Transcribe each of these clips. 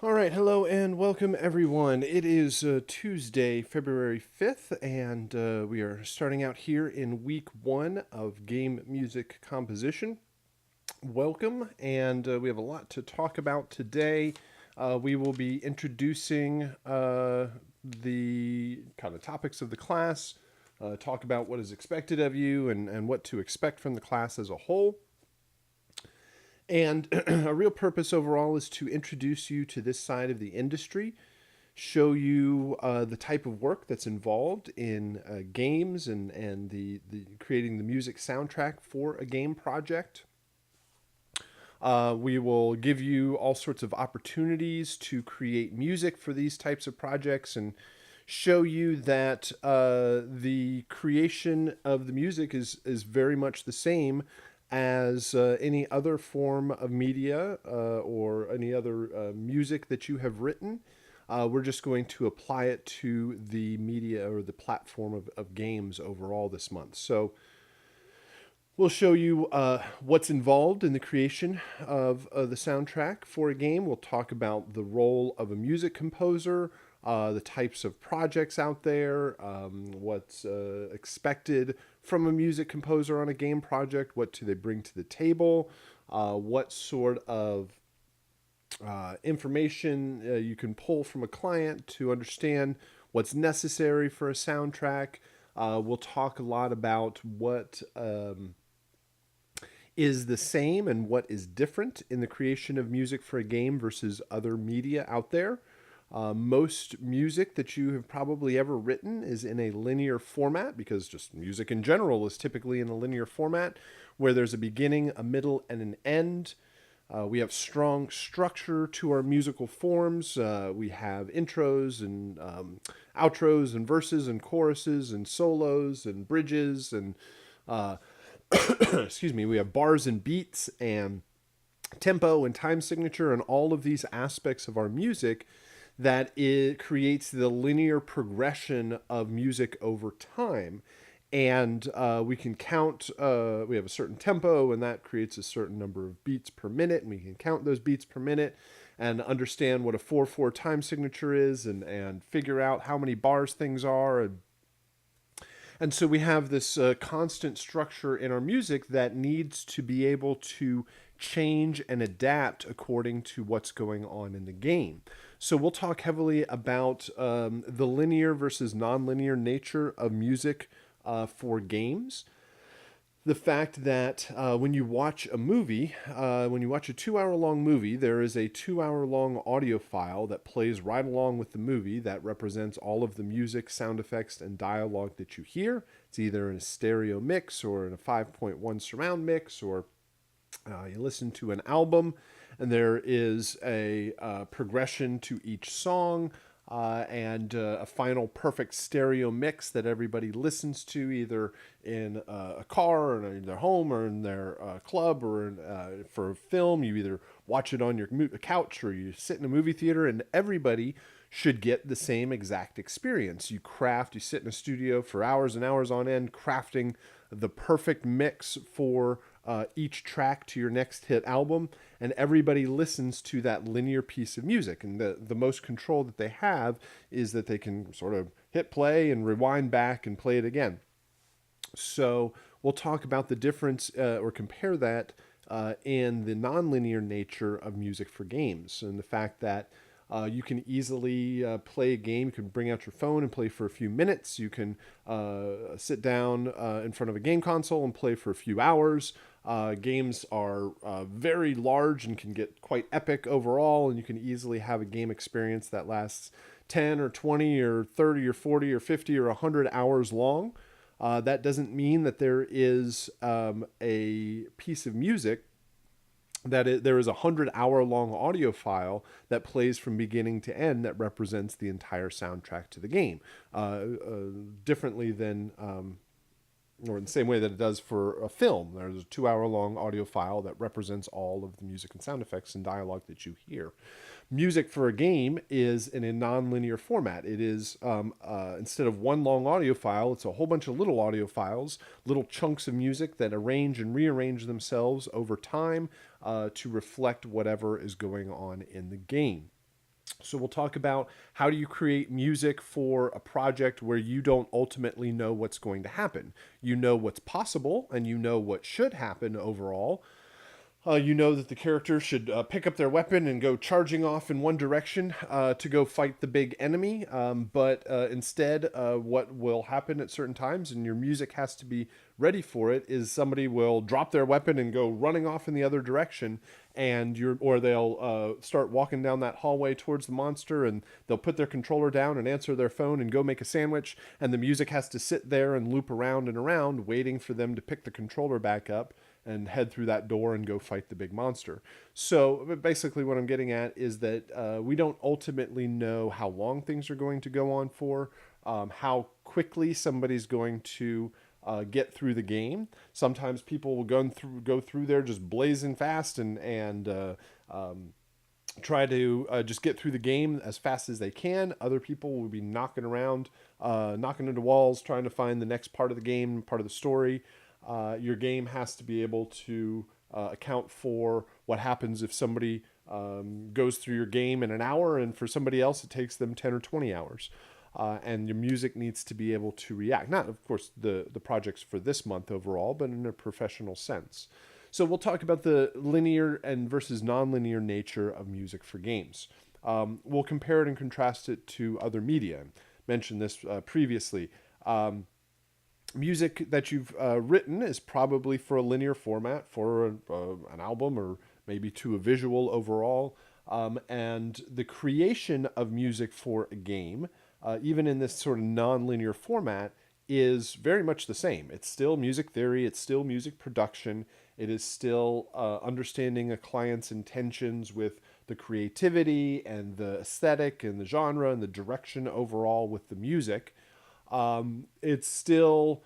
All right, hello and welcome everyone. It is Tuesday, February 5th, and we are starting out here in week one of game music composition. Welcome, and we have a lot to talk about today. We will be introducing the kind of topics of the class, talk about what is expected of you and what to expect from the class as a whole. And a real purpose overall is to introduce you to this side of the industry, show you the type of work that's involved in games and the creating the music soundtrack for a game project. We will give you all sorts of opportunities to create music for these types of projects and show you that the creation of the music is very much the same as any other form of media or any other music that you have written. We're just going to apply it to the media or the platform of games overall this month. So we'll show you what's involved in the creation of the soundtrack for a game. We'll talk about the role of a music composer, the types of projects out there, what's expected from a music composer on a game project, what do they bring to the table, what sort of information you can pull from a client to understand what's necessary for a soundtrack. We'll talk a lot about what is the same and what is different in the creation of music for a game versus other media out there. Most music that you have probably ever written is in a linear format because just music in general is typically in a linear format where there's a beginning, a middle, and an end. We have strong structure to our musical forms. We have intros and outros and verses and choruses and solos and bridges and excuse me, we have bars and beats and tempo and time signature and all of these aspects of our music that it creates the linear progression of music over time. And we can count, we have a certain tempo, and that creates a certain number of beats per minute, and we can count those beats per minute and understand what a 4/4 time signature is and figure out how many bars things are. And so we have this constant structure in our music that needs to be able to change and adapt according to what's going on in the game. So we'll talk heavily about the linear versus nonlinear nature of music for games. The fact that when you watch a movie, when you watch a 2 hour long movie, there is a 2 hour long audio file that plays right along with the movie that represents all of the music, sound effects, and dialogue that you hear. It's either in a stereo mix or in a 5.1 surround mix, or you listen to an album and there is a progression to each song and a final perfect stereo mix that everybody listens to either in a car or in their home or in their club or for a film. You either watch it on your couch or you sit in a movie theater, and everybody should get the same exact experience. You sit in a studio for hours and hours on end crafting the perfect mix for each track to your next hit album, and everybody listens to that linear piece of music. And the most control that they have is that they can sort of hit play and rewind back and play it again. So we'll talk about the difference or compare that in the nonlinear nature of music for games, and the fact that you can easily play a game. You can bring out your phone and play for a few minutes. You can sit down in front of a game console and play for a few hours. Games are very large and can get quite epic overall, and you can easily have a game experience that lasts 10 or 20 or 30 or 40 or 50 or 100 hours long. That doesn't mean that there is a piece of music there is a 100-hour long audio file that plays from beginning to end that represents the entire soundtrack to the game, differently than or in the same way that it does for a film. There's a 2 hour long audio file that represents all of the music and sound effects and dialogue that you hear. Music for a game is in a non-linear format. It is, instead of one long audio file, it's a whole bunch of little audio files, little chunks of music that arrange and rearrange themselves over time to reflect whatever is going on in the game. So we'll talk about how do you create music for a project where you don't ultimately know what's going to happen. You know what's possible and you know what should happen overall. You know that the character should pick up their weapon and go charging off in one direction to go fight the big enemy. But instead, what will happen at certain times, and your music has to be ready for it, is somebody will drop their weapon and go running off in the other direction, or they'll start walking down that hallway towards the monster, and they'll put their controller down and answer their phone and go make a sandwich, and the music has to sit there and loop around and around, waiting for them to pick the controller back up and head through that door and go fight the big monster. So basically, what I'm getting at is that we don't ultimately know how long things are going to go on for, how quickly somebody's going to get through the game. Sometimes people will go through there just blazing fast and try to just get through the game as fast as they can. Other people will be knocking around, knocking into walls, trying to find the next part of the game, part of the story. Your game has to be able to account for what happens if somebody goes through your game in an hour, and for somebody else it takes them 10 or 20 hours. And your music needs to be able to react. Not, of course, the projects for this month overall, but in a professional sense. So we'll talk about the linear and versus nonlinear nature of music for games. We'll compare it and contrast it to other media. I mentioned this previously. Music that you've written is probably for a linear format, for an album, or maybe to a visual overall. And the creation of music for a game, even in this sort of non-linear format, is very much the same. It's still music theory, it's still music production, it is still understanding a client's intentions with the creativity and the aesthetic and the genre and the direction overall with the music. It's still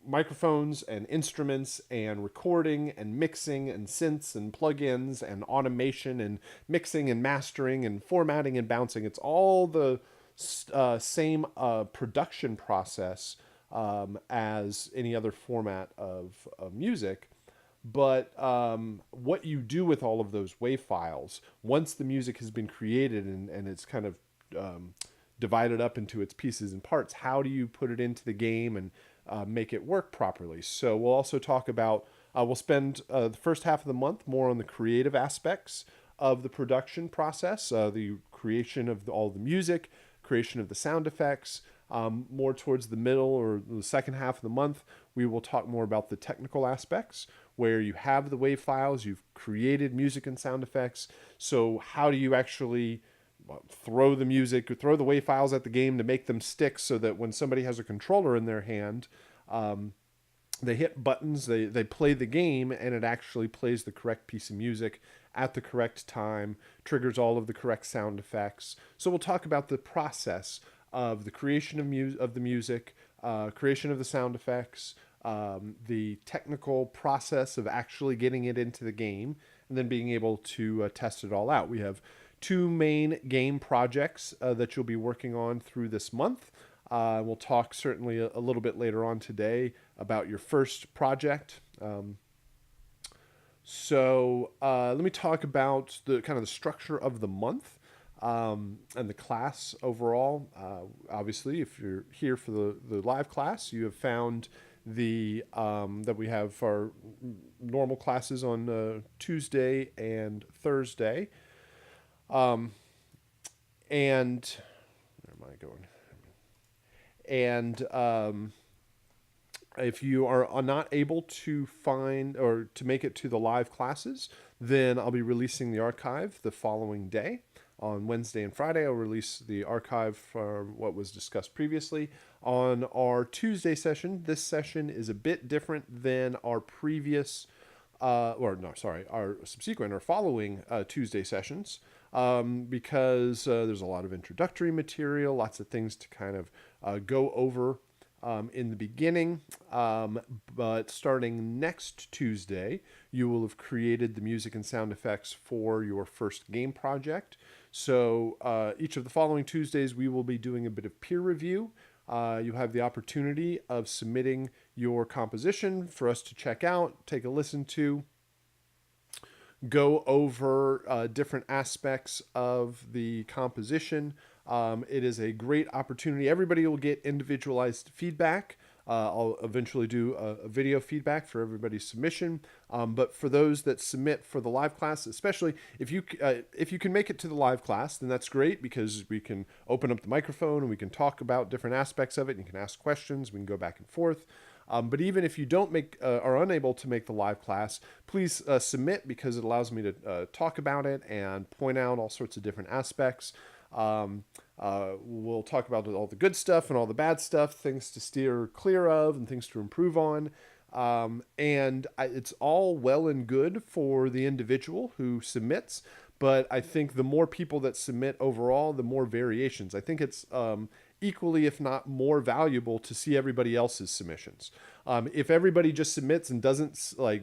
microphones and instruments and recording and mixing and synths and plugins and automation and mixing and mastering and formatting and bouncing. It's all the same production process as any other format of music. But what you do with all of those WAV files, once the music has been created and it's kind of divided up into its pieces and parts, how do you put it into the game and make it work properly? So we'll also talk about, we'll spend the first half of the month more on the creative aspects of the production process, the creation of all the music, creation of the sound effects. More towards the middle or the second half of the month, we will talk more about the technical aspects, where you have the WAV files, you've created music and sound effects. So how do you actually throw the music or throw the WAV files at the game to make them stick, so that when somebody has a controller in their hand, they hit buttons, they play the game, and it actually plays the correct piece of music at the correct time, triggers all of the correct sound effects. So we'll talk about the process of the creation of the music, creation of the sound effects, the technical process of actually getting it into the game, and then being able to test it all out. We have two main game projects that you'll be working on through this month. We'll talk certainly a little bit later on today about your first project. So let me talk about the kind of the structure of the month and the class overall. Obviously, if you're here for the live class, you have found that we have our normal classes on Tuesday and Thursday. And where am I going? And if you are not able to find or to make it to the live classes, then I'll be releasing the archive the following day. On Wednesday and Friday, I'll release the archive for what was discussed previously. On our Tuesday session, this session is a bit different than our previous, our subsequent or following Tuesday sessions, because there's a lot of introductory material, lots of things to kind of go over in the beginning. But starting next Tuesday, you will have created the music and sound effects for your first game project. So each of the following Tuesdays, we will be doing a bit of peer review. You have the opportunity of submitting your composition for us to check out, take a listen to, go over different aspects of the composition. It is a great opportunity. Everybody will get individualized feedback. I'll eventually do a video feedback for everybody's submission. But for those that submit for the live class, especially if you can make it to the live class, then that's great because we can open up the microphone and we can talk about different aspects of it. And you can ask questions. We can go back and forth. But even if you don't are unable to make the live class, please submit because it allows me to talk about it and point out all sorts of different aspects. We'll talk about all the good stuff and all the bad stuff, things to steer clear of and things to improve on. It's all well and good for the individual who submits, but I think the more people that submit overall, the more variations. I think it's equally, if not more valuable to see everybody else's submissions. If everybody just submits and doesn't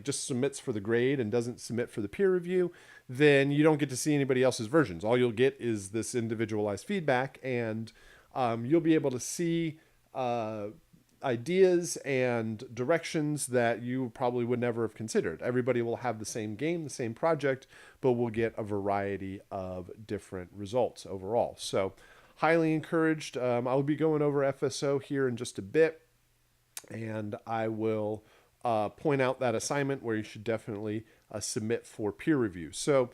just submits for the grade and doesn't submit for the peer review, then you don't get to see anybody else's versions. All you'll get is this individualized feedback, and you'll be able to see ideas and directions that you probably would never have considered. Everybody will have the same game, the same project, but we'll get a variety of different results overall. So highly encouraged. I'll be going over FSO here in just a bit, and I will point out that assignment where you should definitely submit for peer review. So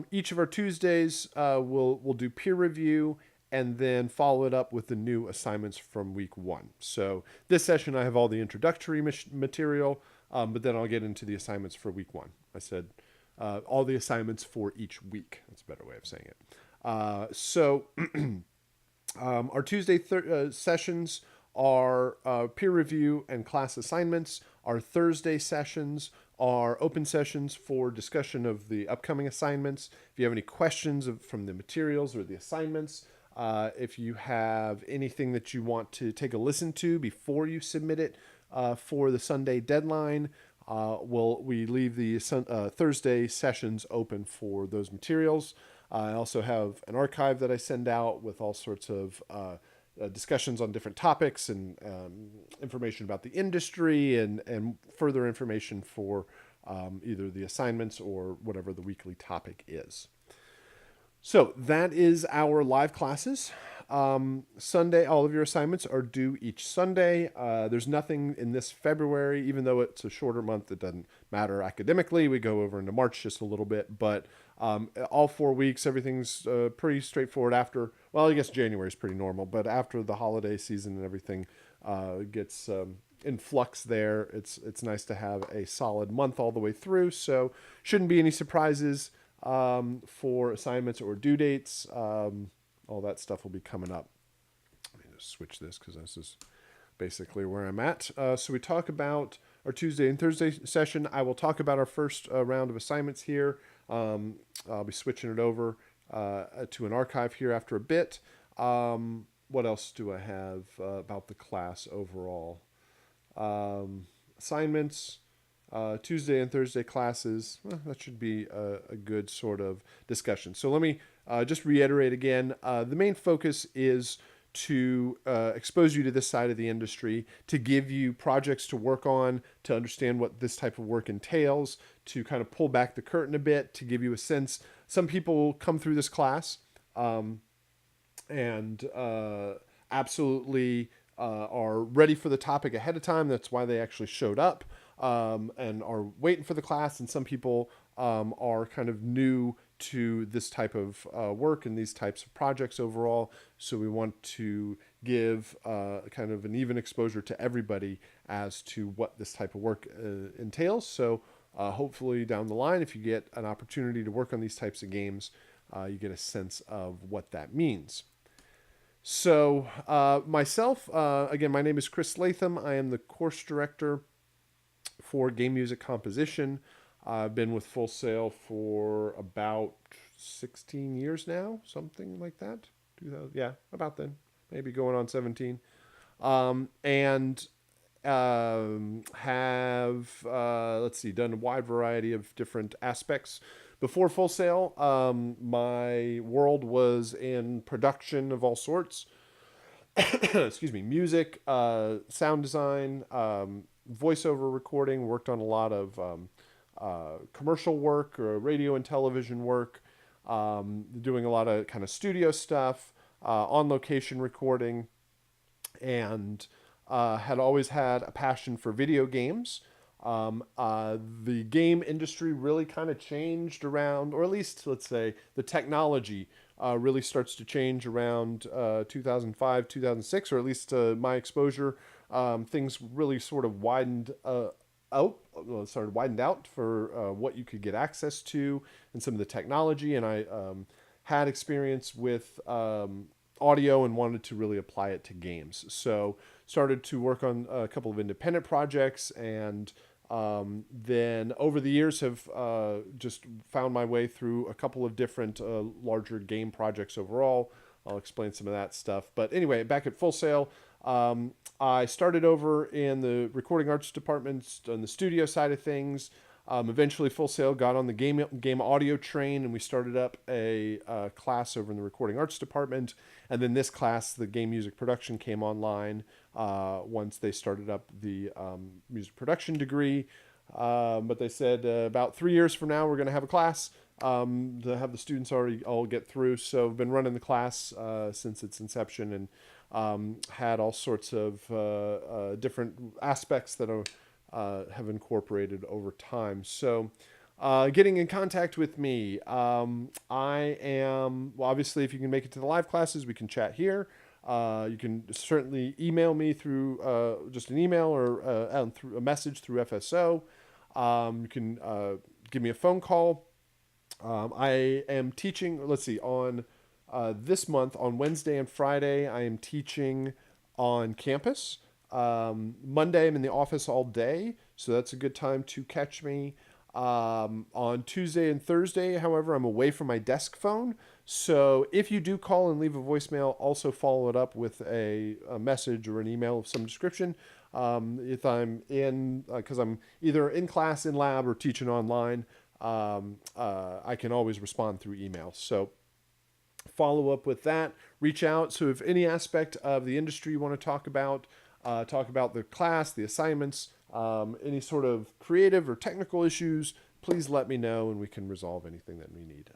each of our Tuesdays we'll do peer review and then follow it up with the new assignments from week 1. So this session I have all the introductory material, but then I'll get into the assignments for week 1. I said all the assignments for each week. That's a better way of saying it. So our Tuesday sessions are peer review and class assignments. Our Thursday sessions are open sessions for discussion of the upcoming assignments. If you have any questions from the materials or the assignments, if you have anything that you want to take a listen to before you submit it for the Sunday deadline, we leave the Thursday sessions open for those materials. I also have an archive that I send out with all sorts of discussions on different topics and information about the industry and further information for either the assignments or whatever the weekly topic is. So that is our live classes. Sunday, all of your assignments are due each Sunday. There's nothing in this February, even though it's a shorter month, it doesn't matter academically. We go over into March just a little bit, but all 4 weeks, everything's pretty straightforward after, well, I guess January is pretty normal, but after the holiday season and everything gets in flux there, it's nice to have a solid month all the way through. So shouldn't be any surprises for assignments or due dates. All that stuff will be coming up. Let me just switch this because this is basically where I'm at. So we talk about our Tuesday and Thursday session. I will talk about our first round of assignments here. I'll be switching it over to an archive here after a bit. What else do I have about the class overall? Assignments. Tuesday and Thursday classes, that should be a good sort of discussion. So let me just reiterate again. The main focus is to expose you to this side of the industry, to give you projects to work on, to understand what this type of work entails, to kind of pull back the curtain a bit, to give you a sense. Some people come through this class and absolutely are ready for the topic ahead of time. That's why they actually showed up. And are waiting for the class, and some people are kind of new to this type of work and these types of projects overall. So we want to give kind of an even exposure to everybody as to what this type of work entails. So hopefully down the line, if you get an opportunity to work on these types of games, you get a sense of what that means. So myself, again, my name is Chris Latham. I am the course director for game music composition. I've been with Full Sail for about 16 years now, something like that. 2000, yeah, about then, maybe going on 17. Have let's see, done a wide variety of different aspects. Before Full Sail, my world was in production of all sorts. Excuse me, music, sound design, voiceover recording. Worked on a lot of commercial work or radio and television work, doing a lot of kind of studio stuff, on location recording, and had always had a passion for video games. The game industry really kind of changed around, or at least let's say the technology really starts to change around 2005, 2006, or at least my exposure. Things really sort of widened out for what you could get access to and some of the technology. And I had experience with audio and wanted to really apply it to games. So started to work on a couple of independent projects, and then over the years have just found my way through a couple of different larger game projects overall. I'll explain some of that stuff. But anyway, back at Full Sail, I started over in the recording arts department on the studio side of things. Eventually, Full Sail got on the game audio train, and we started up a class over in the recording arts department. And then this class, the game music production, came online once they started up the music production degree. But they said about 3 years from now, we're going to have a class to have the students already all get through. So I've been running the class since its inception, and had all sorts of different aspects that have incorporated over time. So getting in contact with me, I am, well, obviously, if you can make it to the live classes, we can chat here. You can certainly email me through just an email or through a message through FSO. You can give me a phone call. I am teaching, let's see, on this month, on Wednesday and Friday, I am teaching on campus. Monday, I'm in the office all day, so that's a good time to catch me. On Tuesday and Thursday, however, I'm away from my desk phone. So if you do call and leave a voicemail, also follow it up with a message or an email of some description. If I'm in, because I'm either in class, in lab, or teaching online, I can always respond through email. So follow up with that, reach out. So if any aspect of the industry you want to talk about the class, the assignments, any sort of creative or technical issues, please let me know and we can resolve anything that we need.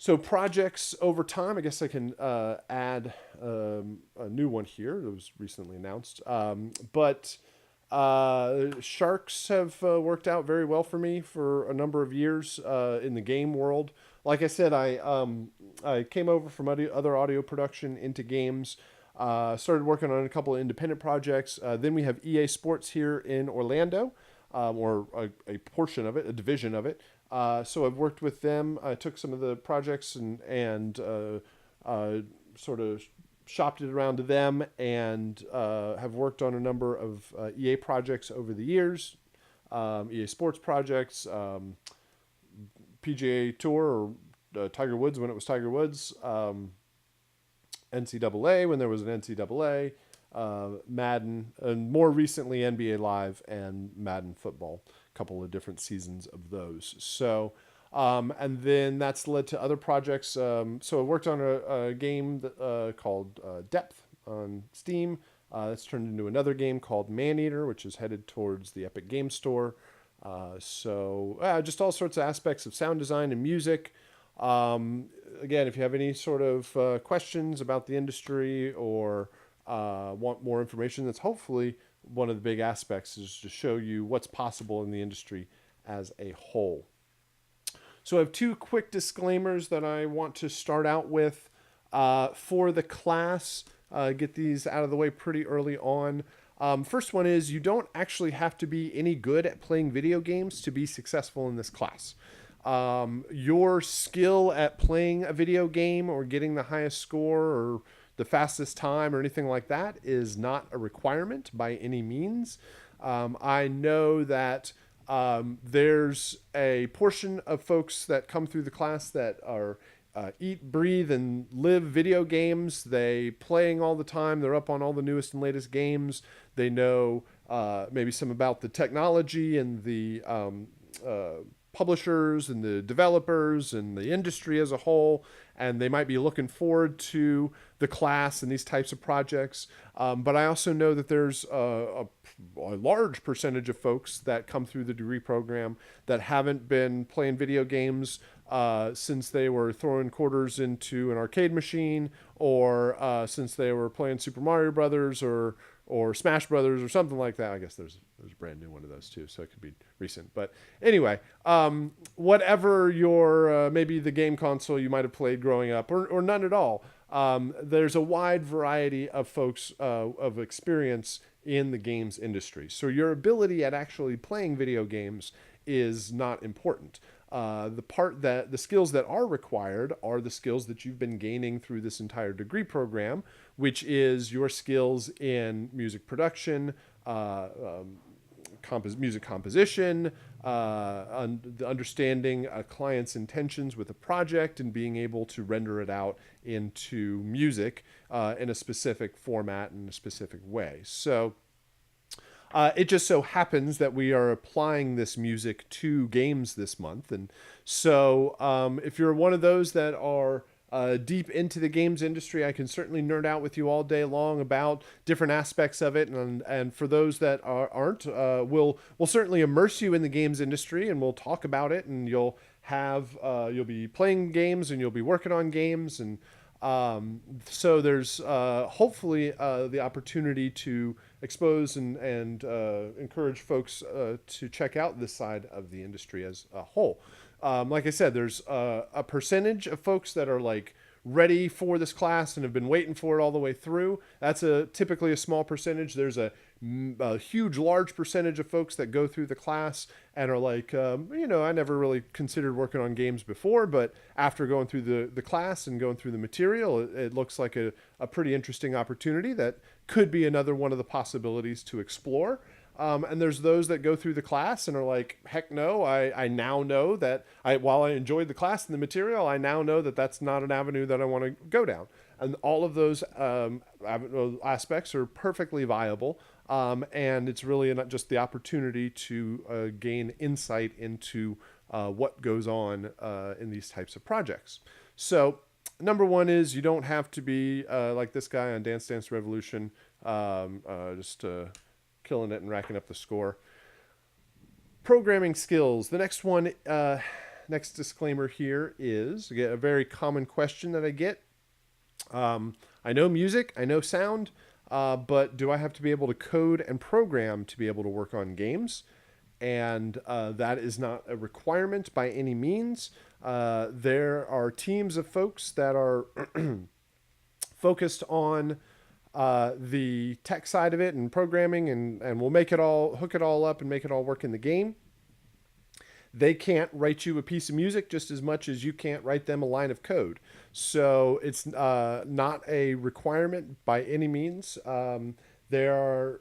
So projects over time, I guess I can add a new one here that was recently announced. But sharks have worked out very well for me for a number of years in the game world. Like I said, I came over from other audio production into games. Started working on a couple of independent projects. Then we have EA Sports here in Orlando, or a portion of it, a division of it. So I've worked with them. I took some of the projects and sort of shopped it around to them, and have worked on a number of EA projects over the years. EA Sports projects, PGA Tour, or Tiger Woods when it was Tiger Woods. NCAA when there was an NCAA, Madden, and more recently NBA Live and Madden Football, a couple of different seasons of those. So, and then that's led to other projects. So I worked on a game called Depth on Steam. That's turned into another game called Maneater, which is headed towards the Epic Game Store. So just all sorts of aspects of sound design and music. Again, if you have any sort of questions about the industry or want more information, that's hopefully one of the big aspects, is to show you what's possible in the industry as a whole. So I have two quick disclaimers that I want to start out with for the class. Get these out of the way pretty early on. First one is, you don't actually have to be any good at playing video games to be successful in this class. Your skill at playing a video game or getting the highest score or the fastest time or anything like that is not a requirement by any means. I know that there's a portion of folks that come through the class that are eat, breathe, and live video games. They playing all the time. They're up on all the newest and latest games. They know maybe some about the technology and the publishers and the developers and the industry as a whole. and they might be looking forward to the class and these types of projects. But I also know that there's a large percentage of folks that come through the degree program that haven't been playing video games since they were throwing quarters into an arcade machine, or since they were playing Super Mario Brothers or Smash Brothers or something like that. I guess there's a brand new one of those too, so it could be recent. But anyway, whatever your maybe the game console you might have played growing up, or none at all. There's a wide variety of folks of experience in the games industry. So your ability at actually playing video games is not important. The skills that are required are the skills that you've been gaining through this entire degree program, which is your skills in music production, music composition, understanding a client's intentions with a project, and being able to render it out into music in a specific format and a specific way. So it just so happens that we are applying this music to games this month. And so if you're one of those that are deep into the games industry, I can certainly nerd out with you all day long about different aspects of it. And for those that aren't, we'll certainly immerse you in the games industry, and we'll talk about it, and you'll be playing games and you'll be working on games. And so there's hopefully the opportunity to expose and encourage folks to check out this side of the industry as a whole. Like I said, there's a percentage of folks that are like ready for this class and have been waiting for it all the way through. That's typically a small percentage. There's a huge, large percentage of folks that go through the class and are like, I never really considered working on games before, but after going through the class and going through the material, it looks like a pretty interesting opportunity that could be another one of the possibilities to explore. And there's those that go through the class and are like, heck no, I now know that while I enjoyed the class and the material, I now know that that's not an avenue that I want to go down. And all of those aspects are perfectly viable. And it's really not just the opportunity to gain insight into what goes on in these types of projects. So number one is you don't have to be like this guy on Dance Dance Revolution, just killing it and racking up the score. Programming skills. The next one, next disclaimer here is a very common question that I get. I know music, I know sound, but do I have to be able to code and program to be able to work on games? And that is not a requirement by any means. There are teams of folks that are focused on the tech side of it and programming, and we'll hook it all up and make it all work in the game. They can't write you a piece of music just as much as you can't write them a line of code. So it's not a requirement by any means. There are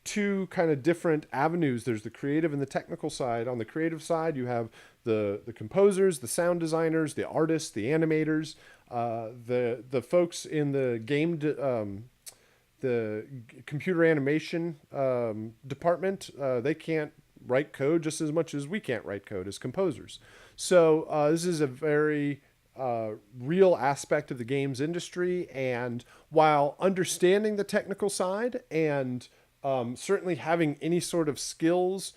two kind of different avenues. There's the creative and the technical side. On the creative side, you have the composers, the sound designers, the artists, the animators, the folks in the the computer animation department. They can't write code just as much as we can't write code as composers. So this is a very real aspect of the games industry. And while understanding the technical side and certainly having any sort of skills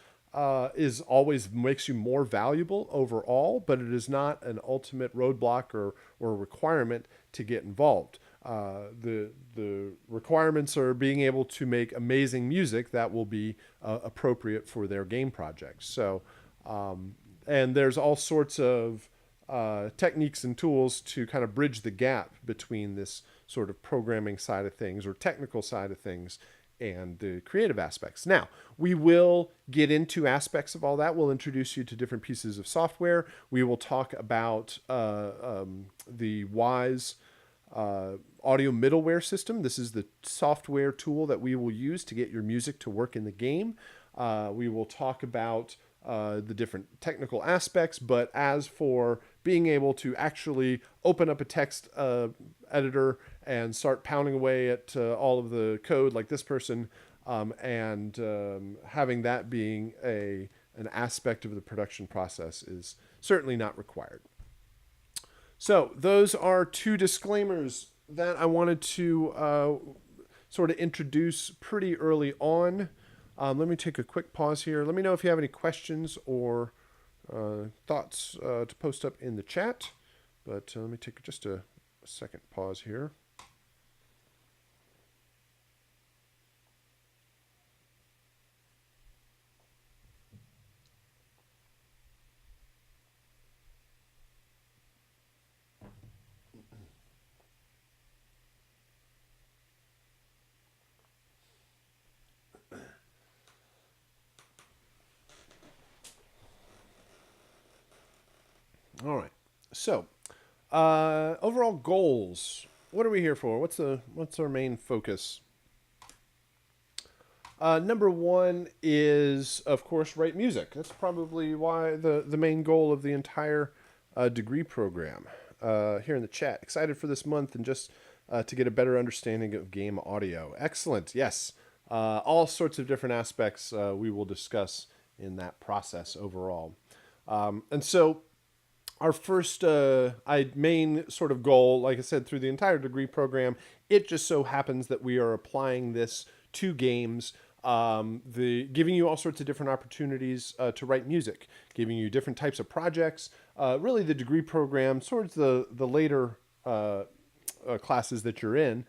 is always makes you more valuable overall, but it is not an ultimate roadblock or requirement to get involved. The requirements are being able to make amazing music that will be appropriate for their game projects. So, and there's all sorts of techniques and tools to kind of bridge the gap between this sort of programming side of things or technical side of things and the creative aspects. Now, we will get into aspects of all that. We'll introduce you to different pieces of software. We will talk about the Wise audio middleware system. This is the software tool that we will use to get your music to work in the game. We will talk about the different technical aspects, but as for being able to actually open up a text editor and start pounding away at all of the code like this person, and having that being an aspect of the production process is certainly not required. So those are two disclaimers that I wanted to sort of introduce pretty early on. Let me take a quick pause here. Let me know if you have any questions or thoughts to post up in the chat. But let me take just a second pause here. All right. So, overall goals. What are we here for? What's our main focus? Number one is, of course, write music. That's probably why the main goal of the entire degree program. Here in the chat, excited for this month and just to get a better understanding of game audio. Excellent. Yes. All sorts of different aspects we will discuss in that process overall. And so our first main sort of goal, like I said, through the entire degree program, it just so happens that we are applying this to games, giving you all sorts of different opportunities to write music, giving you different types of projects. Really, the degree program, sort of the later classes that you're in.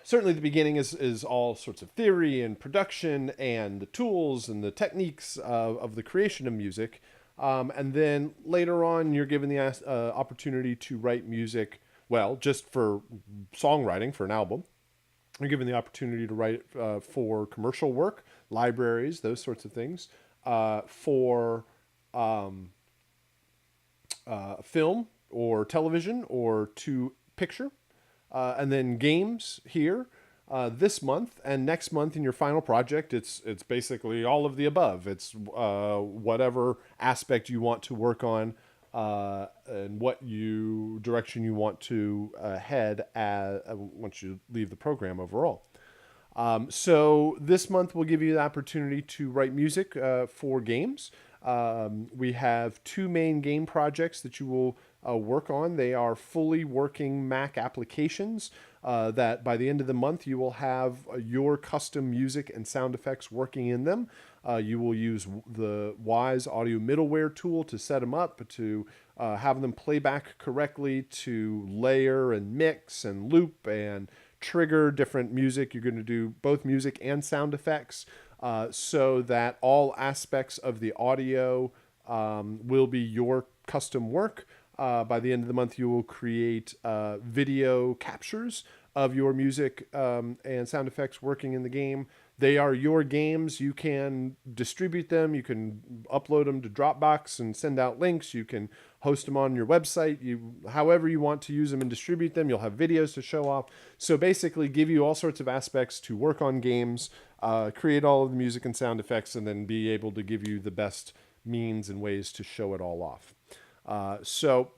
Certainly, the beginning is all sorts of theory and production and the tools and the techniques of the creation of music. And then later on, you're given the opportunity to write music, well, just for songwriting for an album. You're given the opportunity to write for commercial work, libraries, those sorts of things, for film or television or to picture, and then games here. This month and next month in your final project, it's basically all of the above. It's whatever aspect you want to work on and what direction you want to head once you leave the program overall. So this month we'll give you the opportunity to write music for games. We have two main game projects that you will work on. They are fully working Mac applications that by the end of the month you will have your custom music and sound effects working in them. You will use the Wise audio middleware tool to set them up, to have them play back correctly, to layer and mix and loop and trigger different music. You're going to do both music and sound effects so that all aspects of the audio will be your custom work. By the end of the month, you will create video captures of your music and sound effects working in the game. They are your games. You can distribute them. You can upload them to Dropbox and send out links. You can host them on your website. However you want to use them and distribute them. You'll have videos to show off. So basically give you all sorts of aspects to work on games, create all of the music and sound effects, and then be able to give you the best means and ways to show it all off. So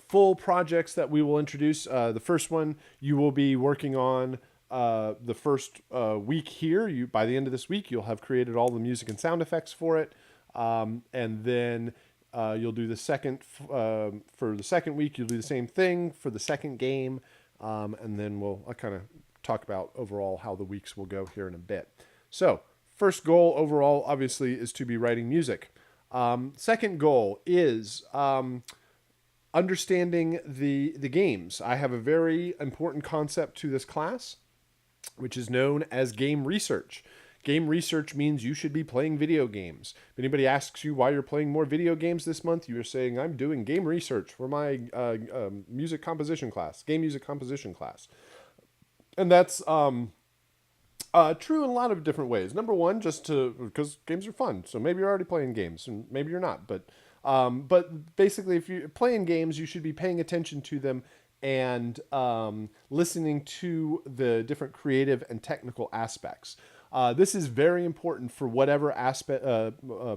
full projects that we will introduce. The first one you will be working on the first week here. By the end of this week, you'll have created all the music and sound effects for it. And then you'll do the second, for the second week, you'll do the same thing for the second game. And then I'll kind of talk about overall how the weeks will go here in a bit. So first goal overall, obviously, is to be writing music. Second goal is understanding the games. I have a very important concept to this class, which is known as game research. Game research means you should be playing video games. If anybody asks you why you're playing more video games this month, you're saying, I'm doing game research for my music composition class, game music composition class. And that's true in a lot of different ways. Number one, because games are fun. So maybe you're already playing games and maybe you're not. But basically, if you're playing games, you should be paying attention to them and listening to the different creative and technical aspects. This is very important for whatever aspect,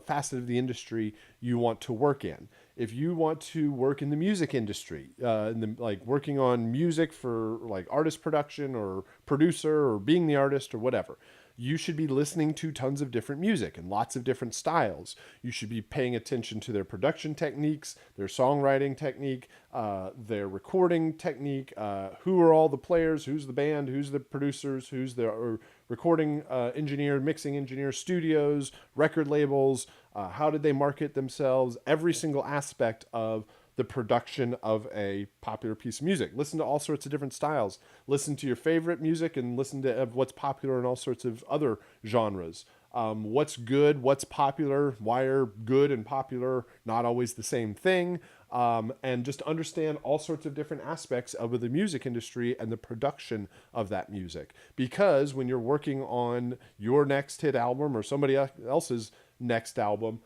facet of the industry you want to work in. If you want to work in the music industry, like working on music for like artist production or producer or being the artist or whatever, you should be listening to tons of different music and lots of different styles. You should be paying attention to their production techniques, their songwriting technique, their recording technique, who are all the players, who's the band, who's the producers, who's the recording engineer, mixing engineer, studios, record labels, how did they market themselves, every single aspect of the production of a popular piece of music. Listen to all sorts of different styles. Listen to your favorite music and listen to what's popular in all sorts of other genres. What's good, what's popular, why are good and popular not always the same thing, and just understand all sorts of different aspects of the music industry and the production of that music. Because when you're working on your next hit album or somebody else's next album,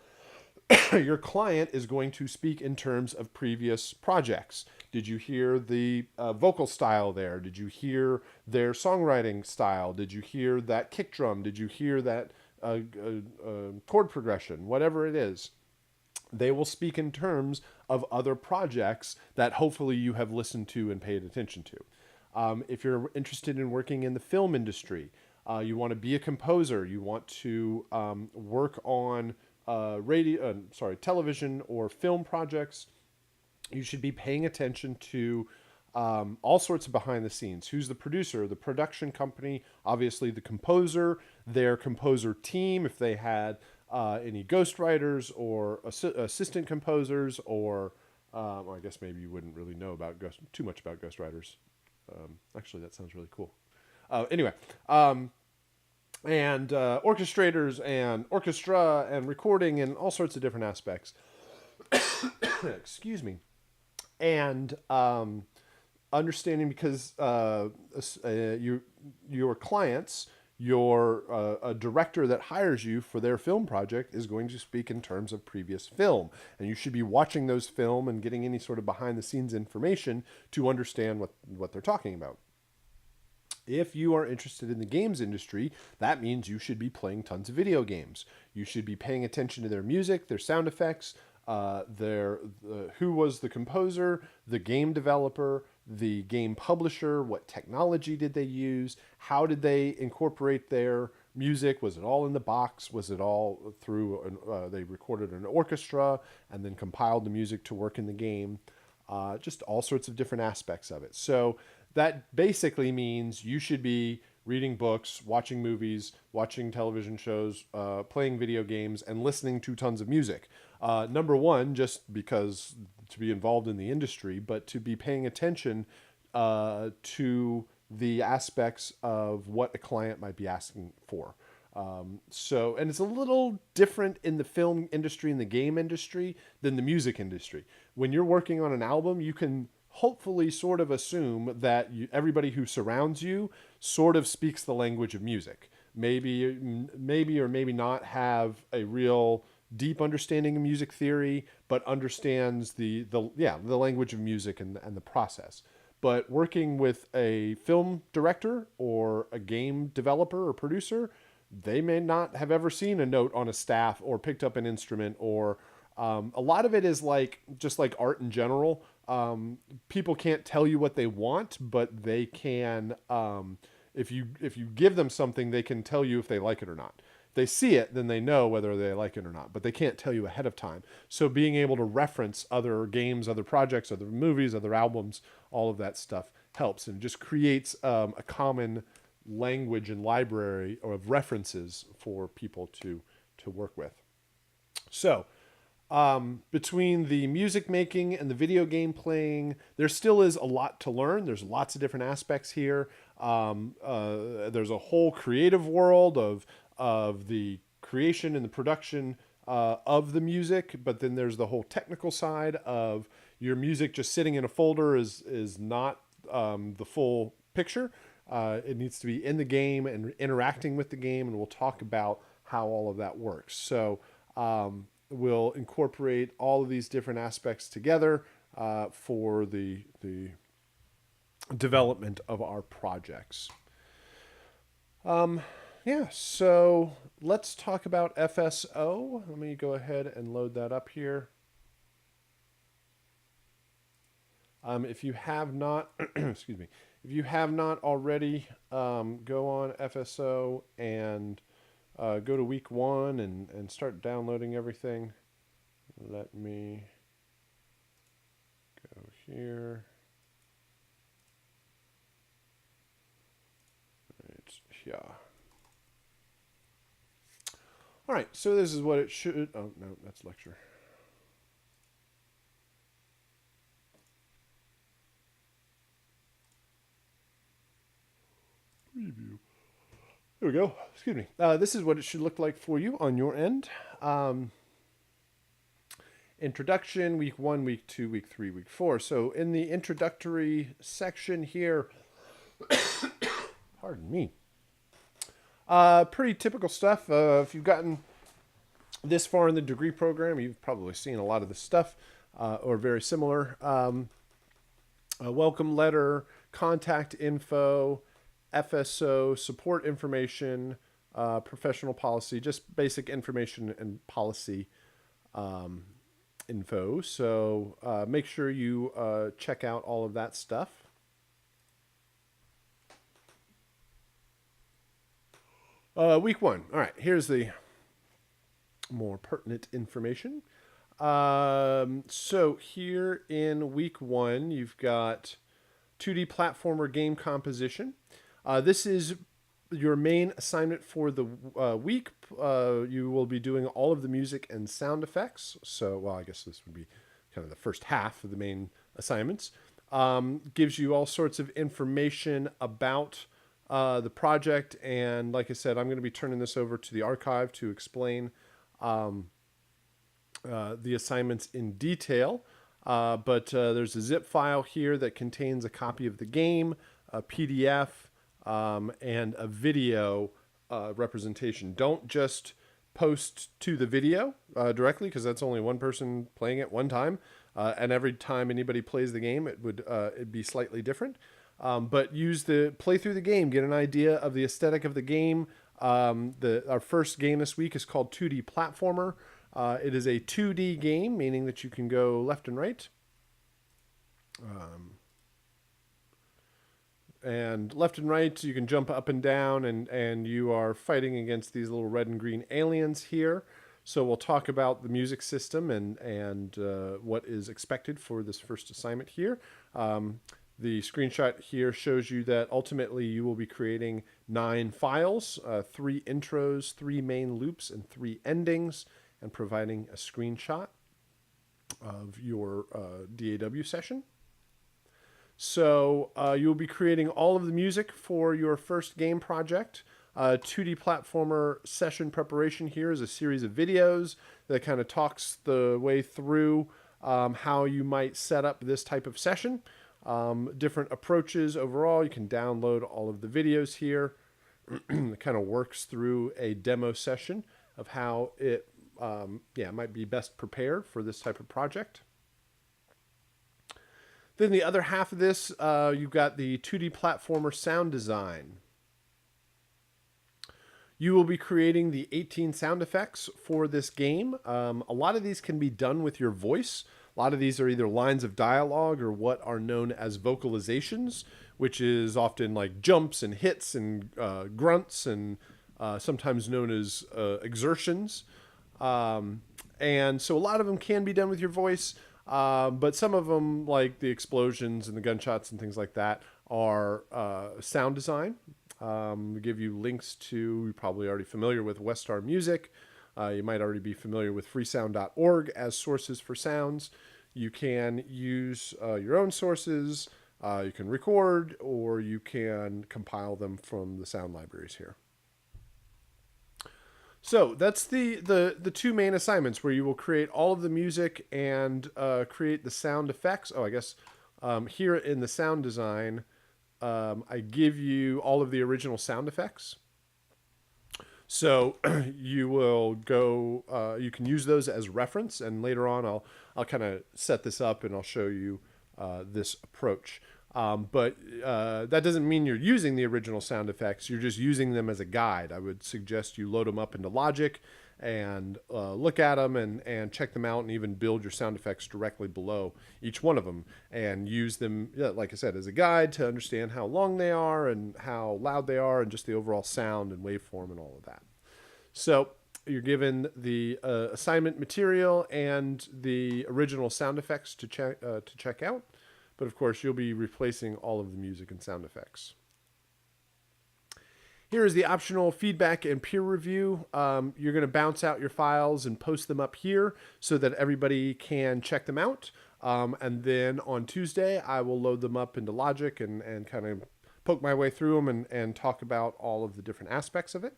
your client is going to speak in terms of previous projects. Did you hear the vocal style there? Did you hear their songwriting style? Did you hear that kick drum? Did you hear that chord progression? Whatever it is, they will speak in terms of other projects that hopefully you have listened to and paid attention to. If you're interested in working in the film industry, you want to be a composer, you want to work on television or film projects, you should be paying attention to all sorts of behind the scenes. Who's the producer, the production company, obviously the composer, their composer team, if they had any ghostwriters or assistant composers, or well, I guess maybe you wouldn't really know about too much about ghostwriters. Actually, that sounds really cool. Anyway, and orchestrators and orchestra and recording and all sorts of different aspects. Excuse me. And understanding, because your clients, a director that hires you for their film project is going to speak in terms of previous film, and you should be watching those film and getting any sort of behind the scenes information to understand what they're talking about. If you are interested in the games industry, that means you should be playing tons of video games. You should be paying attention to their music, their sound effects, who was the composer, the game developer, the game publisher, what technology did they use, how did they incorporate their music, was it all in the box, was it all through, they recorded an orchestra and then compiled the music to work in the game, just all sorts of different aspects of it. So that basically means you should be reading books, watching movies, watching television shows, playing video games, and listening to tons of music. Number one, just because to be involved in the industry, but to be paying attention to the aspects of what a client might be asking for. And it's a little different in the film industry and the game industry than the music industry. When you're working on an album, you can hopefully sort of assume that everybody who surrounds you sort of speaks the language of music. Maybe or maybe not have a real deep understanding of music theory, but understands the language of music and the process. But working with a film director or a game developer or producer, they may not have ever seen a note on a staff or picked up an instrument, or a lot of it is just like art in general. People can't tell you what they want, but they can, if you give them something, they can tell you if they like it or not. If they see it, then they know whether they like it or not, but they can't tell you ahead of time. So being able to reference other games, other projects, other movies, other albums, all of that stuff helps, and just creates a common language and library of references for people to work with. So between the music making and the video game playing, there still is a lot to learn. There's lots of different aspects here. There's a whole creative world of the creation and the production of the music, but then there's the whole technical side of your music just sitting in a folder is not the full picture. It needs to be in the game and interacting with the game, and we'll talk about how all of that works. So we'll incorporate all of these different aspects together for the development of our projects. So let's talk about FSO. Let me go ahead and load that up here. If you have not, excuse me, If you have not already, go on FSO and go to week one and start downloading everything. Let me go here. It's here. All right, so this is what it should. Oh, no, that's lecture. Preview. There we go. Excuse me. This is what it should look like for you on your end. Introduction, week 1, week 2, week 3, week 4. So in the introductory section here, pardon me, pretty typical stuff. If you've gotten this far in the degree program, you've probably seen a lot of this stuff or very similar. A welcome letter, contact info, FSO, support information, professional policy, just basic information and policy info. So make sure you check out all of that stuff. Week 1. All right, here's the more pertinent information. So here in week 1, you've got 2D platformer game composition. This is your main assignment for the week. You will be doing all of the music and sound effects. So, well, I guess this would be kind of the first half of the main assignments. Gives you all sorts of information about the project. And like I said, I'm going to be turning this over to the archive to explain the assignments in detail. But there's a zip file here that contains a copy of the game, a PDF, and a video representation. Don't just post to the video directly, because that's only one person playing it one time. And every time anybody plays the game, it'd be slightly different. But play through the game, get an idea of the aesthetic of the game. Our first game this week is called 2D Platformer. It is a 2D game, meaning that you can go left and right. And left and right, you can jump up and down, and you are fighting against these little red and green aliens here. So we'll talk about the music system and what is expected for this first assignment here. The screenshot here shows you that ultimately you will be creating 9 files, 3 intros, 3 main loops, and 3 endings, and providing a screenshot of your DAW session. So you'll be creating all of the music for your first game project. 2D platformer session preparation here is a series of videos that kind of talks the way through how you might set up this type of session. Different approaches overall. You can download all of the videos here. It kind of works through a demo session of how it might be best prepared for this type of project. Then the other half of this, you've got the 2D platformer sound design. You will be creating the 18 sound effects for this game. A lot of these can be done with your voice. A lot of these are either lines of dialogue or what are known as vocalizations, which is often like jumps and hits and grunts and sometimes known as exertions. And so a lot of them can be done with your voice. But some of them, like the explosions and the gunshots and things like that, are sound design. We give you links to, you're probably already familiar with Westar Music. You might already be familiar with freesound.org as sources for sounds. You can use your own sources. You can record, or you can compile them from the sound libraries here. So that's the 2 main assignments, where you will create all of the music and create the sound effects. Oh, I guess here in the sound design, I give you all of the original sound effects. So you will go, you can use those as reference, and later on I'll kind of set this up and I'll show you this approach. But that doesn't mean you're using the original sound effects. You're just using them as a guide. I would suggest you load them up into Logic and look at them and check them out, and even build your sound effects directly below each one of them, and use them, like I said, as a guide to understand how long they are and how loud they are and just the overall sound and waveform and all of that. So you're given the assignment material and the original sound effects to check out. But of course, you'll be replacing all of the music and sound effects. Here is the optional feedback and peer review. You're going to bounce out your files and post them up here so that everybody can check them out. And then on Tuesday, I will load them up into Logic and kind of poke my way through them and talk about all of the different aspects of it.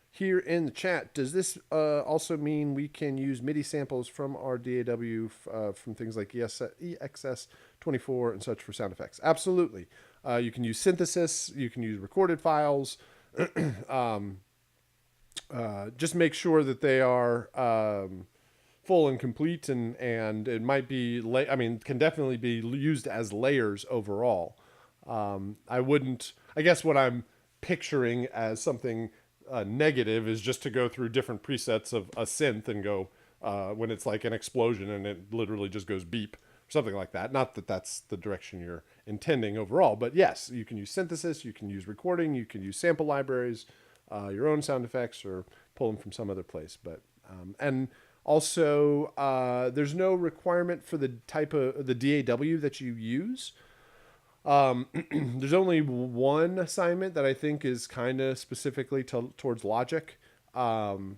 Here in the chat, does this also mean we can use MIDI samples from our DAW from things like EXS24 and such for sound effects? Absolutely. You can use synthesis. You can use recorded files. Just make sure that they are full and complete, and it might be, can definitely be used as layers overall. I guess what I'm picturing as something negative is just to go through different presets of a synth and go when it's like an explosion and it literally just goes beep or something like that. Not that that's the direction you're intending overall, but yes, you can use synthesis, you can use recording, you can use sample libraries, your own sound effects, or pull them from some other place. But and also there's no requirement for the type of the DAW that you use. There's only one assignment that I think is kind of specifically towards Logic,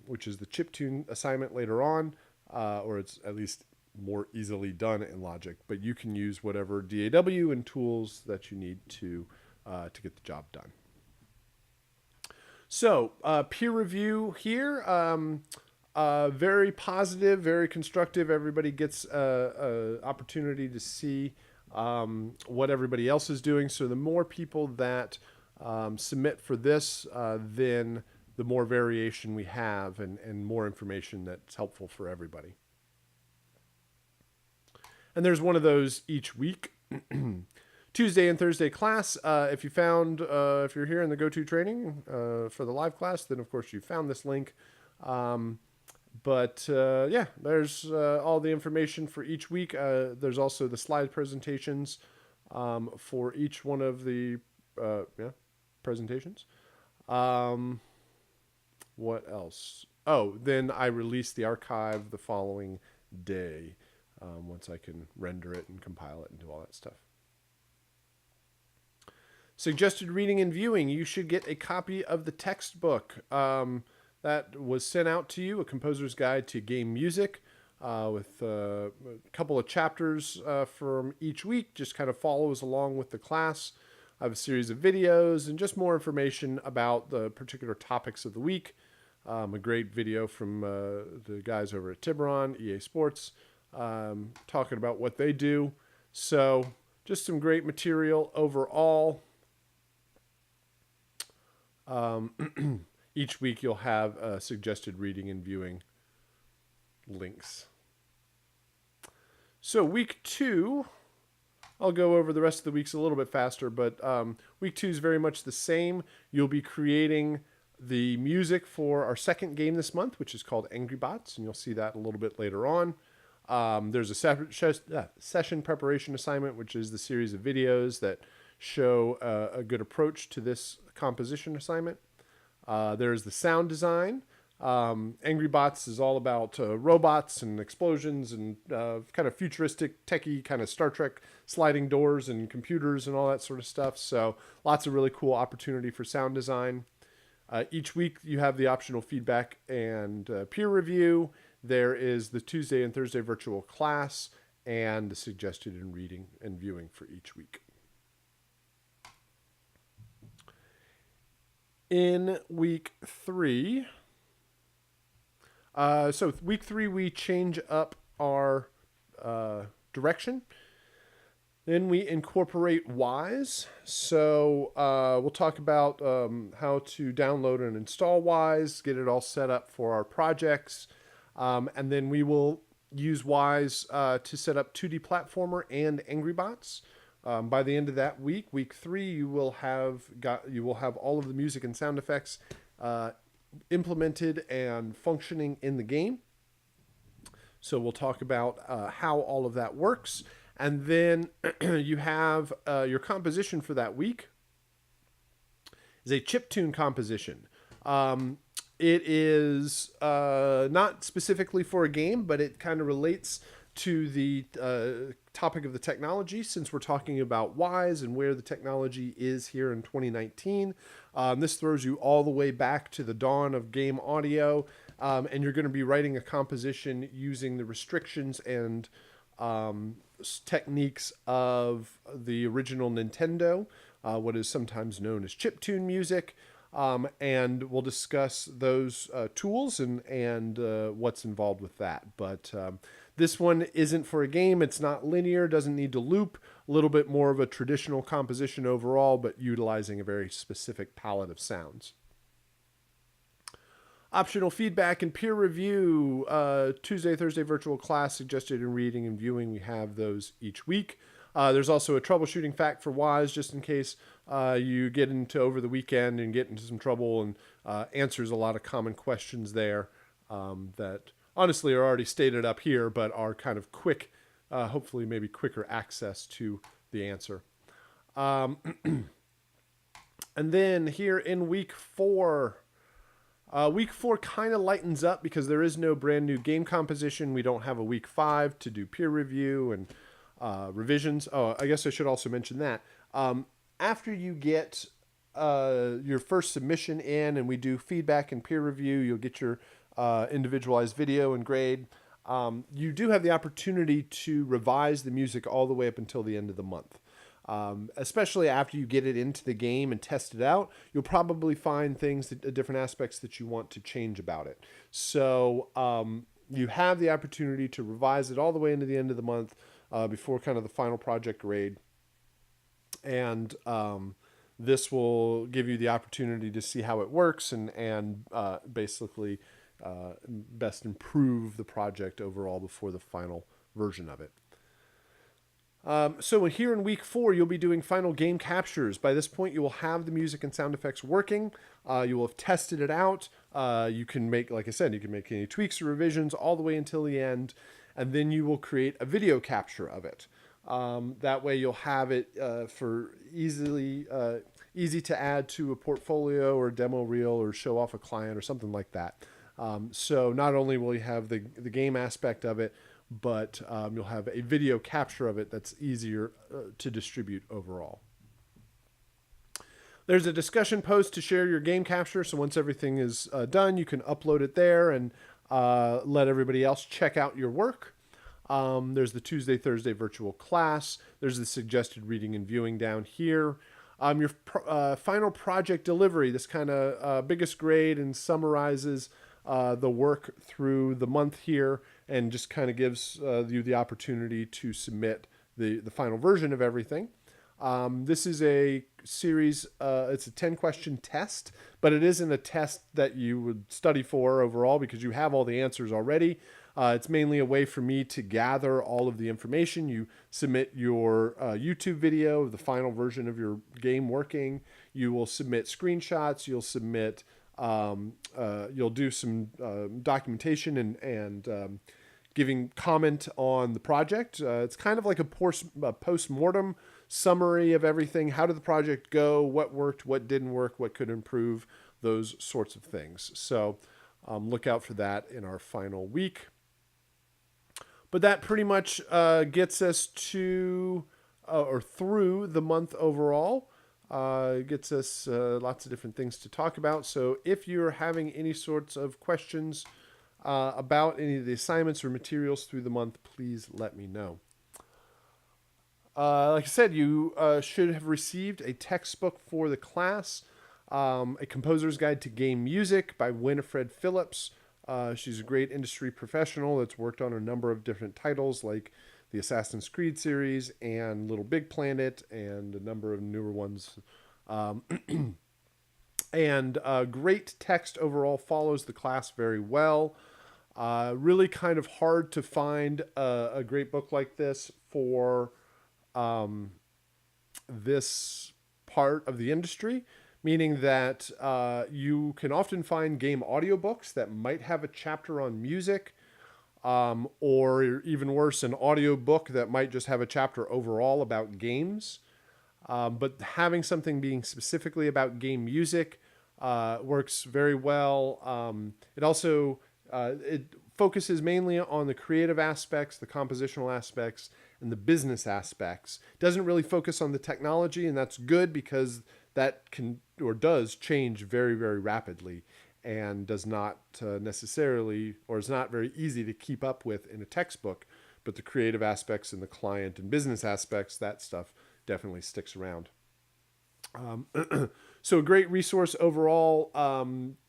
which is the chiptune assignment later on, or it's at least more easily done in Logic. But you can use whatever DAW and tools that you need to get the job done. So peer review here, very positive, very constructive. Everybody gets an opportunity to see what everybody else is doing. So the more people that submit for this, then the more variation we have and more information that's helpful for everybody. And there's one of those each week. Tuesday and Thursday class. If you're here in the go-to training for the live class, then of course you found this link. But there's all the information for each week. There's also the slide presentations for each one of the presentations. What else? Oh, then I release the archive the following day once I can render it and compile it and do all that stuff. Suggested reading and viewing. You should get a copy of the textbook that was sent out to you, A Composer's Guide to Game Music, with a couple of chapters from each week. Just kind of follows along with the class. I have a series of videos and just more information about the particular topics of the week. A great video from the guys over at Tiburon, EA Sports, talking about what they do. So just some great material overall. Each week you'll have suggested reading and viewing links. So week 2, I'll go over the rest of the weeks a little bit faster, but week 2 is very much the same. You'll be creating the music for our second game this month, which is called Angry Bots, and you'll see that a little bit later on. There's a separate session preparation assignment, which is the series of videos that show a good approach to this composition assignment. There's the sound design. Angry Bots is all about robots and explosions and kind of futuristic, techie, kind of Star Trek sliding doors and computers and all that sort of stuff. So lots of really cool opportunity for sound design. Each week you have the optional feedback and peer review. There is the Tuesday and Thursday virtual class and the suggested and reading and viewing for each week. In week 3, week 3 we change up our direction. Then we incorporate Wise. So we'll talk about how to download and install Wise, get it all set up for our projects, and then we will use Wise to set up 2D Platformer and Angry Bots. By the end of that week, week 3, you will have all of the music and sound effects implemented and functioning in the game. So we'll talk about how all of that works. And then you have your composition for that week is a chiptune composition. It is not specifically for a game, but it kind of relates to the topic of the technology, since we're talking about Wise and where the technology is here in 2019. This throws you all the way back to the dawn of game audio, and you're going to be writing a composition using the restrictions and techniques of the original Nintendo, what is sometimes known as chiptune music. And we'll discuss those tools and what's involved with that. But this one isn't for a game. It's not linear, doesn't need to loop. A little bit more of a traditional composition overall, but utilizing a very specific palette of sounds. Optional feedback and peer review. Tuesday, Thursday virtual class, suggested in reading and viewing. We have those each week. There's also a troubleshooting fact for Wise, just in case you get into over the weekend and get into some trouble, and answers a lot of common questions there that honestly are already stated up here, but are kind of quick, hopefully maybe quicker access to the answer. And then here in week 4, week 4 kind of lightens up because there is no brand new game composition. We don't have a week 5 to do peer review and revisions. Oh, I guess I should also mention that. After you get your first submission in and we do feedback and peer review, you'll get your individualized video and grade. You do have the opportunity to revise the music all the way up until the end of the month. Especially after you get it into the game and test it out, you'll probably find things, different aspects that you want to change about it. So you have the opportunity to revise it all the way into the end of the month before kind of the final project grade. And this will give you the opportunity to see how it works and basically best improve the project overall before the final version of it. So here in week 4, you'll be doing final game captures. By this point, you will have the music and sound effects working. You will have tested it out. You can make, like I said, you can make any tweaks or revisions all the way until the end, and then you will create a video capture of it. That way you'll have it for easy to add to a portfolio or demo reel or show off a client or something like that. So not only will you have the game aspect of it, but you'll have a video capture of it that's easier to distribute overall. There's a discussion post to share your game capture, so once everything is done, you can upload it there and let everybody else check out your work. There's the Tuesday, Thursday virtual class. There's the suggested reading and viewing down here. Your final project delivery, this kind of biggest grade, and summarizes the work through the month here, and just kind of gives you the opportunity to submit the final version of everything. This is a series, it's a 10-question test, but it isn't a test that you would study for overall because you have all the answers already. It's mainly a way for me to gather all of the information. You submit your YouTube video of the final version of your game working. You will submit screenshots. You'll submit, you'll do some documentation and giving comment on the project. It's kind of like a post-mortem summary of everything. How did the project go? What worked? What didn't work? What could improve? Those sorts of things. So look out for that in our final week. But that pretty much gets us to or through the month overall. Gets us lots of different things to talk about. So if you're having any sorts of questions about any of the assignments or materials through the month, please let me know. Like I said, you should have received a textbook for the class, a composer's guide to game music by Winifred Phillips. She's a great industry professional that's worked on a number of different titles like the Assassin's Creed series and Little Big Planet and a number of newer ones. And great text overall, follows the class very well. Really kind of hard to find a great book like this for this part of the industry. meaning that you can often find game audiobooks that might have a chapter on music, or even worse, an audiobook that might just have a chapter overall about games. But having something being specifically about game music works very well. It also it focuses mainly on the creative aspects, the compositional aspects, and the business aspects. It doesn't really focus on the technology, and that's good because that can or does change very, very rapidly and does not necessarily, or is not very easy to keep up with in a textbook. But the creative aspects and the client and business aspects, that stuff definitely sticks around. So a great resource overall.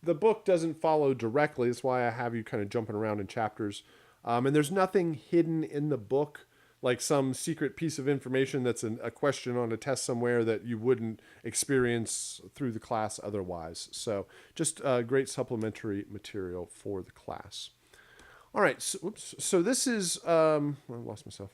The book doesn't follow directly. That's why I have you kind of jumping around in chapters. And there's nothing hidden in the book, like some secret piece of information that's a question on a test somewhere that you wouldn't experience through the class otherwise. So just great supplementary material for the class. All right. So this is, I lost myself.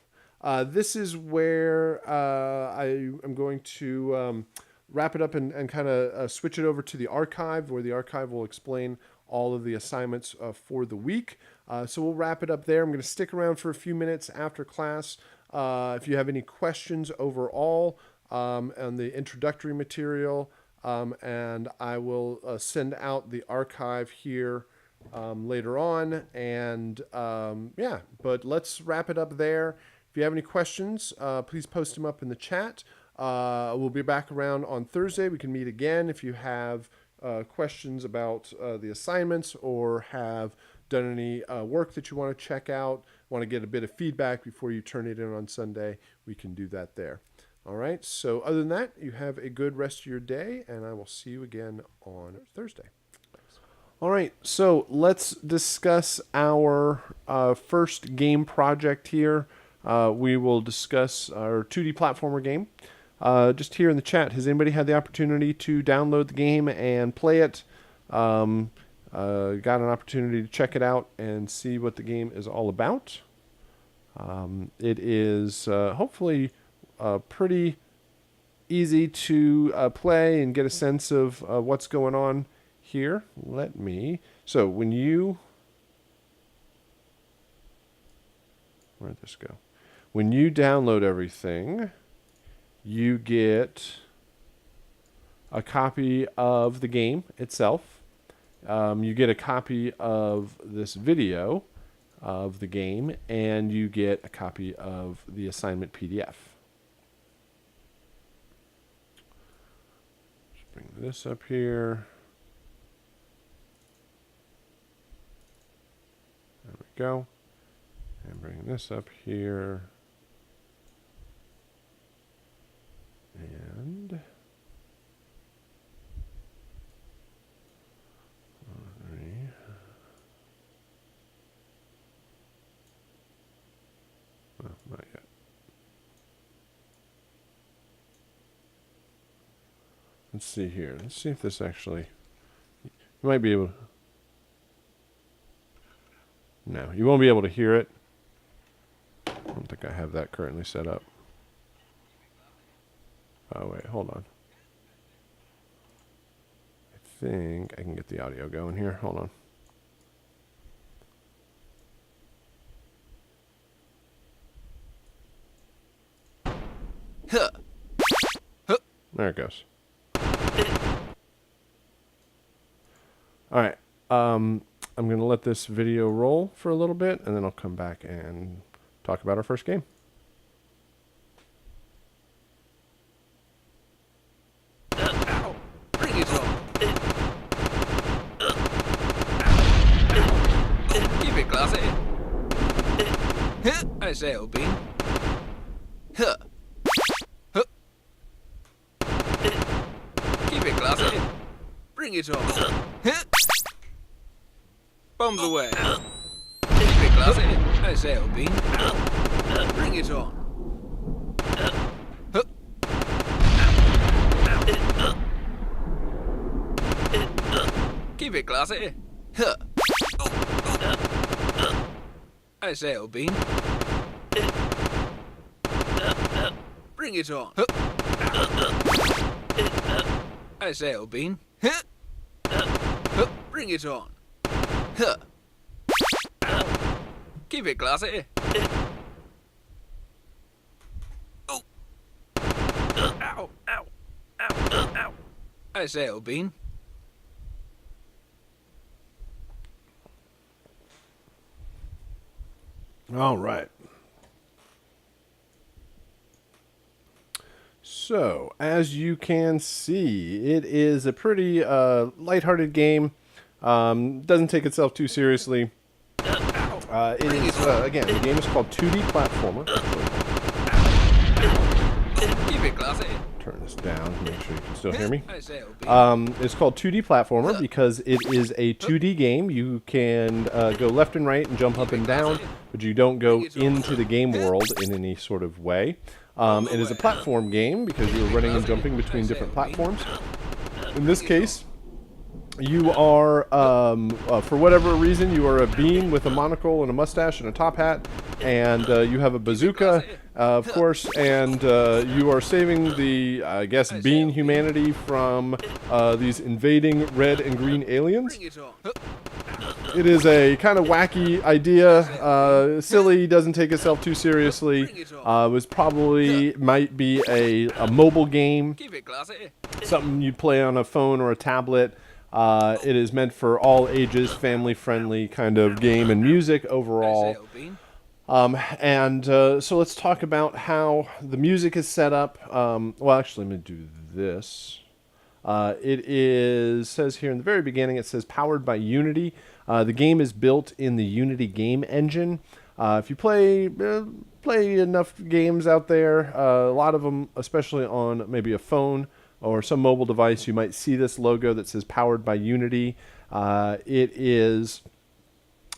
This is where I am going to wrap it up and kind of switch it over to the archive, where the archive will explain all of the assignments for the week. So we'll wrap it up there. I'm going to stick around for a few minutes after class. If you have any questions overall on the introductory material, and I will send out the archive here later on. And yeah, but let's wrap it up there. If you have any questions, please post them up in the chat. We'll be back around on Thursday. We can meet again if you have questions about the assignments or have done any work that you want to check out, want to get a bit of feedback before you turn it in on Sunday, we can do that there. All right. So other than that, you have a good rest of your day, and I will see you again on Thursday. All right. So let's discuss our first game project here. We will discuss our 2D platformer game. Just here in the chat, has anybody had the opportunity to download the game and play it? Got an opportunity to check it out and see what the game is all about. It is hopefully pretty easy to play and get a sense of what's going on here. So when you... Where'd this go? When you download everything, you get a copy of the game itself. You get a copy of this video of the game, and you get a copy of the assignment PDF. Just bring this up here. There we go. And bring this up here. And well, not yet. Let's see here. Let's see if this actually... You might be able... No, you won't be able to hear it. I don't think I have that currently set up. Oh, wait, hold on. I think I can get the audio going here. Hold on. There it goes. All right. I'm going to let this video roll for a little bit, and then I'll come back and talk about our first game. Bring it on. Keep it classy. I say, old bean. Keep it classy. Bring it on. Bombs away. Keep it classy. I say, old bean. Bring it on. Keep it classy. I say, old bean. Bring it on. I say, old bean. Bring it on. Keep it classy. Oh. Ow, ow, ow, ow. I say, old bean. All right. So, as you can see, it is a pretty lighthearted game. Doesn't take itself too seriously. It is, again, the game is called 2D Platformer. Keep it classy. Turn this down to make sure you can still hear me. I say, old bean. It's called 2D Platformer because it is a 2D game. You can go left and right and jump up and down, but you don't go into the game world in any sort of way. It is a platform game because you're running and jumping between different platforms. In this case, you are, for whatever reason, you are a bean with a monocle and a mustache and a top hat, and you have a bazooka, of course, and you are saving the, I guess, bean humanity from these invading red and green aliens. It is a kind of wacky idea, silly, doesn't take itself too seriously. Was probably might be a mobile game, something you'd play on a phone or a tablet. It is meant for all ages, family-friendly kind of game and music overall. So let's talk about how the music is set up. Well, actually, let me do this. Says here in the very beginning, it says powered by Unity. The game is built in the Unity game engine. If you play enough games out there, a lot of them, especially on maybe a phone or some mobile device, you might see this logo that says powered by Unity. It is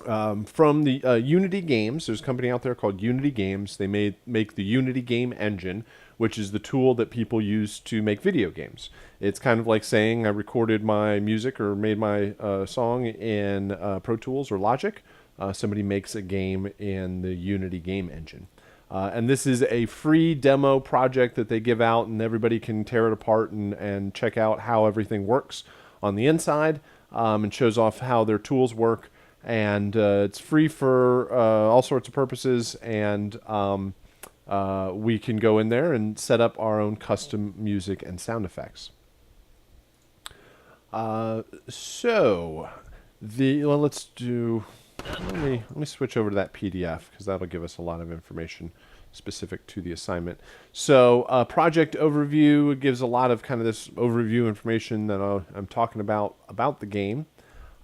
from the Unity Games. There's a company out there called Unity Games. They make the Unity game engine, which is the tool that people use to make video games. It's kind of like saying I recorded my music or made my song in Pro Tools or Logic. Somebody makes a game in the Unity game engine. And this is a free demo project that they give out, and everybody can tear it apart and check out how everything works on the inside, and shows off how their tools work. And it's free for all sorts of purposes, and we can go in there and set up our own custom music and sound effects. Let me switch over to that PDF because that'll give us a lot of information specific to the assignment. So project overview gives a lot of kind of this overview information that I'm talking about the game.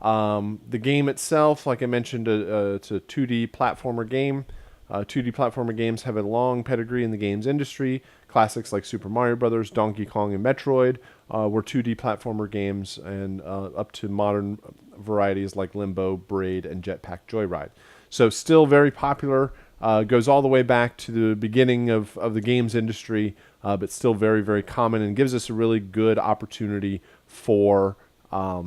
The game itself, like I mentioned, it's a 2D platformer game. 2D platformer games have a long pedigree in the games industry. Classics like Super Mario Brothers, Donkey Kong, and Metroid were 2D platformer games, and up to modern varieties like Limbo, Braid, and Jetpack Joyride. So still very popular. Goes all the way back to the beginning of the games industry, but still very, very common, and gives us a really good opportunity for our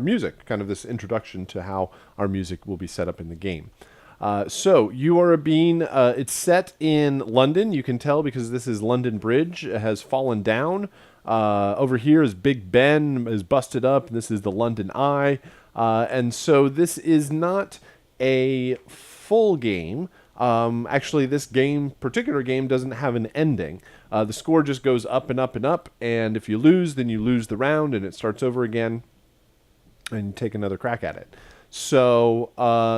music, kind of this introduction to how our music will be set up in the game. So you are a bean. It's set in London. You can tell because this is London Bridge. It has fallen down. Over here is Big Ben is busted up. And this is the London Eye. And so this is not a full game. Actually, this particular game doesn't have an ending. The score just goes up and up and up. And if you lose, then you lose the round and it starts over again and you take another crack at it. So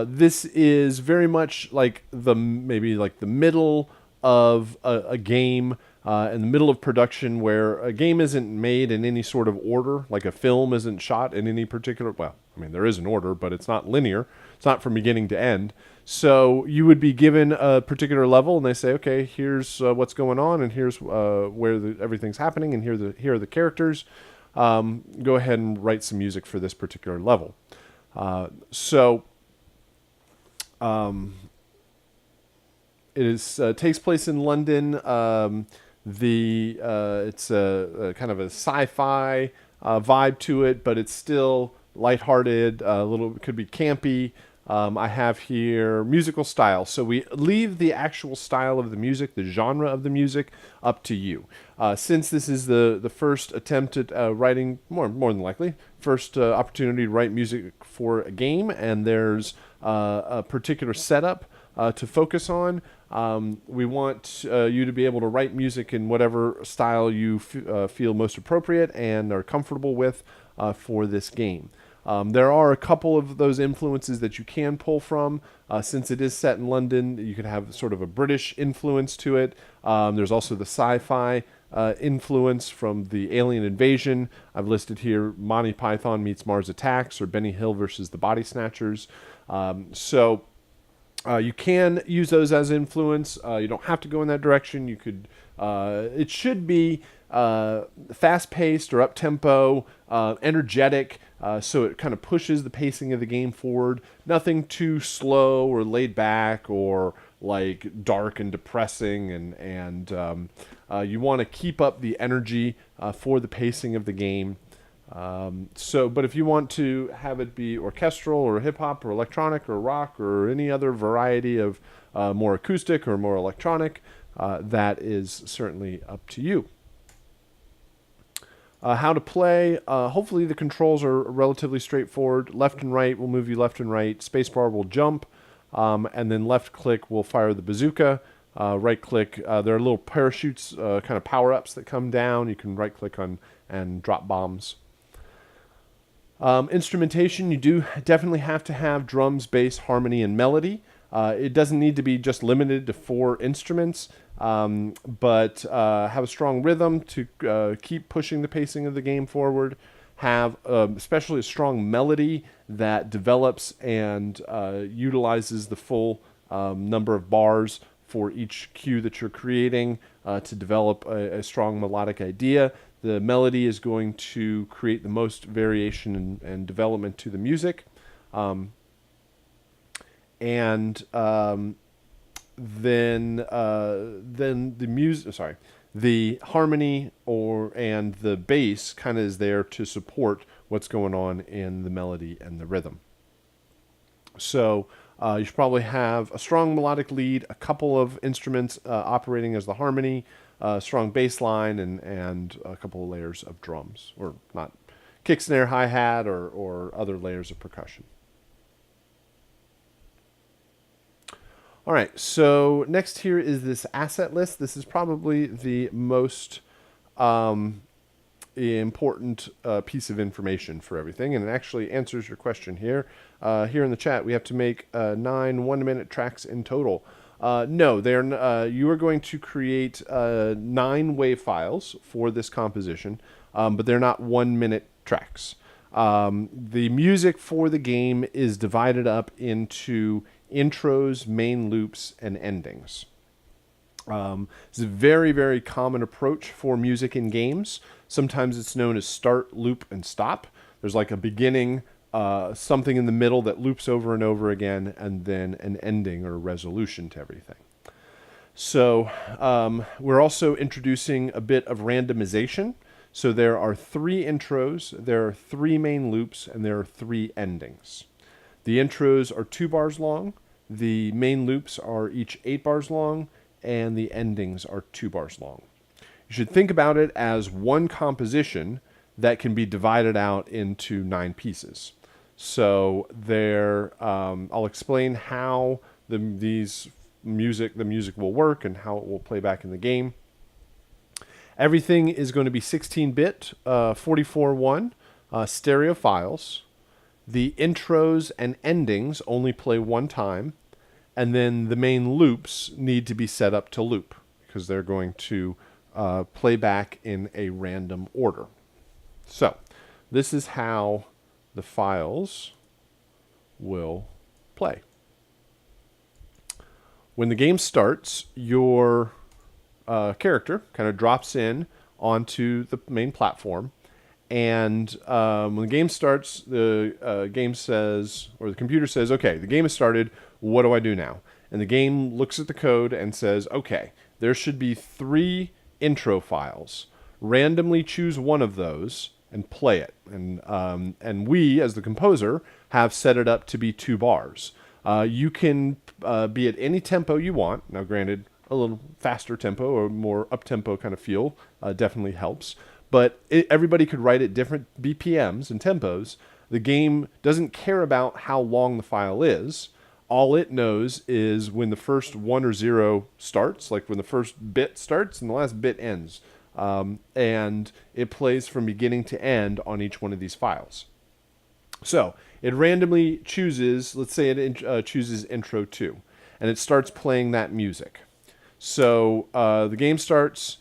this is very much like maybe the middle of a game, in the middle of production, where a game isn't made in any sort of order, like a film isn't shot in any particular. Well, I mean there is an order, but it's not linear. It's not from beginning to end. So you would be given a particular level, and they say, okay, here's what's going on, and here's where everything's happening, and here are the characters. Go ahead and write some music for this particular level. It takes place in London. It's a kind of a sci-fi vibe to it, but it's still lighthearted. Could be campy. I have here musical style. So we leave the actual style of the music, the genre of the music, up to you. Since this is the first attempt at writing, more than likely, first opportunity to write music for a game, and there's a particular setup to focus on. We want you to be able to write music in whatever style you feel most appropriate and are comfortable with for this game. There are a couple of those influences that you can pull from. Since it is set in London, you could have sort of a British influence to it. There's also the sci-fi influence from the Alien Invasion. I've listed here Monty Python meets Mars Attacks, or Benny Hill versus the Body Snatchers. You can use those as influence. You don't have to go in that direction. You could. It should be fast-paced or up-tempo, energetic, so it kind of pushes the pacing of the game forward. Nothing too slow or laid back or like dark and depressing. And you want to keep up the energy for the pacing of the game. But if you want to have it be orchestral or hip hop or electronic or rock or any other variety of more acoustic or more electronic, that is certainly up to you. How to play, hopefully the controls are relatively straightforward. Left and right will move you left and right. Spacebar will jump, and then left click will fire the bazooka. Right click, there are little parachutes, kind of power-ups that come down. You can right click on and drop bombs. Instrumentation, you do definitely have to have drums, bass, harmony, and melody. It doesn't need to be just limited to 4 instruments, but have a strong rhythm to keep pushing the pacing of the game forward. Have especially a strong melody that develops and utilizes the full number of bars for each cue that you're creating to develop a strong melodic idea. The melody is going to create the most variation and development to the music. Then the music. The harmony and the bass kind of is there to support what's going on in the melody and the rhythm. So you should probably have a strong melodic lead, a couple of instruments operating as the harmony, strong bass line, and a couple of layers of drums, or not, kick, snare, hi-hat, or other layers of percussion. All right, so next here is this asset list. This is probably the most important piece of information for everything, and it actually answers your question here. Here in the chat, we have to make 9 1-minute tracks in total. No, you are going to create 9 wave files for this composition, but they're not 1-minute tracks. The music for the game is divided up into intros, main loops, and endings. It's a very, very common approach for music in games. Sometimes it's known as start, loop, and stop. There's like a beginning, something in the middle that loops over and over again, and then an ending or resolution to everything. So we're also introducing a bit of randomization. So there are 3 intros, there are 3 main loops, and there are 3 endings. The intros are 2 bars long, the main loops are each 8 bars long, and the endings are 2 bars long. You should think about it as one composition that can be divided out into 9 pieces. So I'll explain how the music will work and how it will play back in the game. Everything is going to be 16-bit, 44.1 stereo files. The intros and endings only play one time, and then the main loops need to be set up to loop because they're going to play back in a random order. So this is how the files will play. When the game starts, your character kind of drops in onto the main platform. And when the game starts, the game says, or the computer says, okay, the game has started. What do I do now? And the game looks at the code and says, okay, there should be 3 intro files. Randomly choose one of those and play it. And we, as the composer, have set it up to be 2 bars. You can be at any tempo you want. Now, granted, a little faster tempo or more up-tempo kind of feel definitely helps. But everybody could write at different BPMs and tempos. The game doesn't care about how long the file is. All it knows is when the first 1 or 0 starts, like when the first bit starts and the last bit ends. And it plays from beginning to end on each one of these files. So it randomly chooses, let's say it chooses intro 2, and it starts playing that music. So the game starts,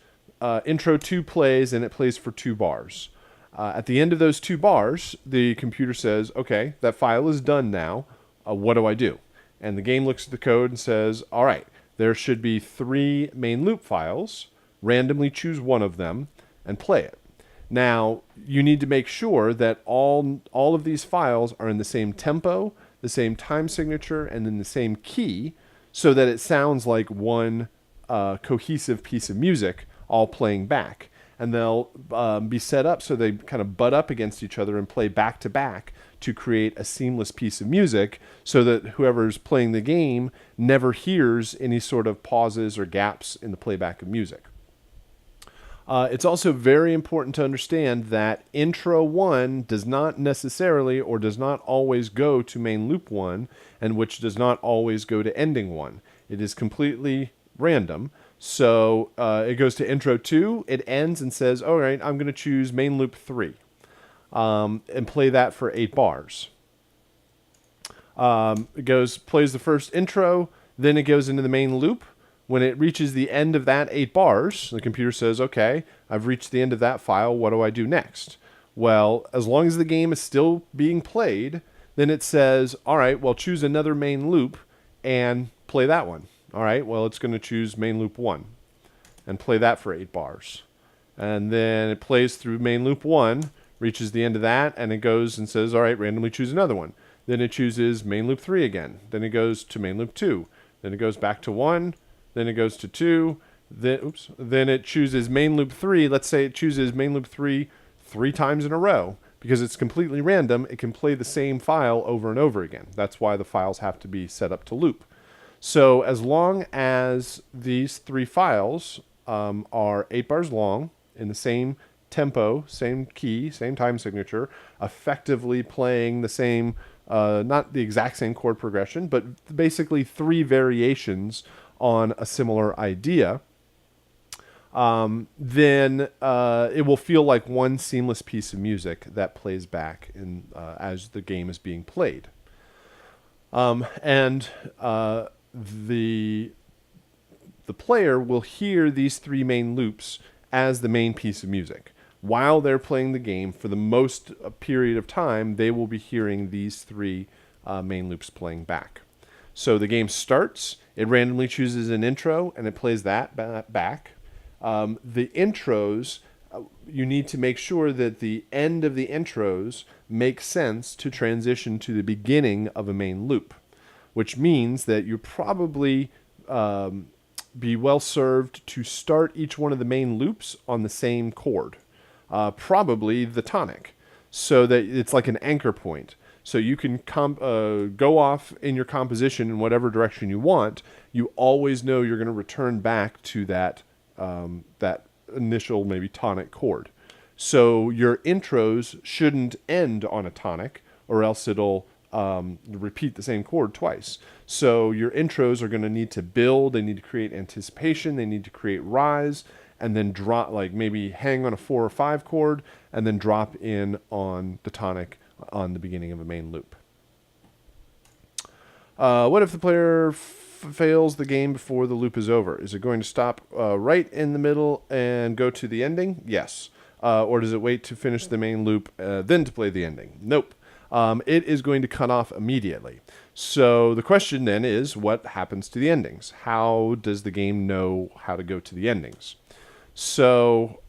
intro 2 plays, and it plays for 2 bars. At the end of those 2 bars, the computer says, okay, that file is done now. What do I do? And the game looks at the code and says, all right, there should be 3 main loop files. Randomly choose one of them and play it. Now, you need to make sure that all of these files are in the same tempo, the same time signature, and in the same key, so that it sounds like one cohesive piece of music all playing back. And they'll be set up so they kind of butt up against each other and play back to back to create a seamless piece of music, so that whoever's playing the game never hears any sort of pauses or gaps in the playback of music. It's also very important to understand that intro 1 does not necessarily or does not always go to main loop 1, and which does not always go to ending 1. It is completely random. So it goes to intro 2, it ends and says, all right, I'm going to choose main loop 3 and play that for 8 bars. It plays the first intro, then it goes into the main loop. When it reaches the end of that 8 bars, the computer says, okay, I've reached the end of that file. What do I do next? Well, as long as the game is still being played, then it says, all right, well, choose another main loop and play that one. All right, well, it's going to choose main loop 1 and play that for 8 bars. And then it plays through main loop 1, reaches the end of that, and it goes and says, all right, randomly choose another one. Then it chooses main loop 3 again. Then it goes to main loop 2. Then it goes back to 1. Then it goes to 2, then it chooses main loop 3. Let's say it chooses main loop 3 times in a row. Because it's completely random, it can play the same file over and over again. That's why the files have to be set up to loop. So as long as these 3 files are 8 bars long, in the same tempo, same key, same time signature, effectively playing the same, not the exact same chord progression, but basically 3 variations on a similar idea, then it will feel like one seamless piece of music that plays back as the game is being played. And the player will hear these 3 main loops as the main piece of music. While they're playing the game, for the most period of time, they will be hearing these 3 main loops playing back. So the game starts, it randomly chooses an intro, and it plays that back. The intros, you need to make sure that the end of the intros make sense to transition to the beginning of a main loop, which means that you probably be well served to start each one of the main loops on the same chord, probably the tonic, so that it's like an anchor point. So you can go off in your composition in whatever direction you want. You always know you're going to return back to that initial maybe tonic chord. So your intros shouldn't end on a tonic, or else it'll repeat the same chord twice. So your intros are going to need to build. They need to create anticipation. They need to create rise, and then drop, like maybe hang on a 4 or 5 chord, and then drop in on the tonic on the beginning of a main loop. What if the player fails the game before the loop is over? Is it going to stop right in the middle and go to the ending? Yes. Or does it wait to finish the main loop then to play the ending? Nope. It is going to cut off immediately. So the question then is, what happens to the endings? How does the game know how to go to the endings? So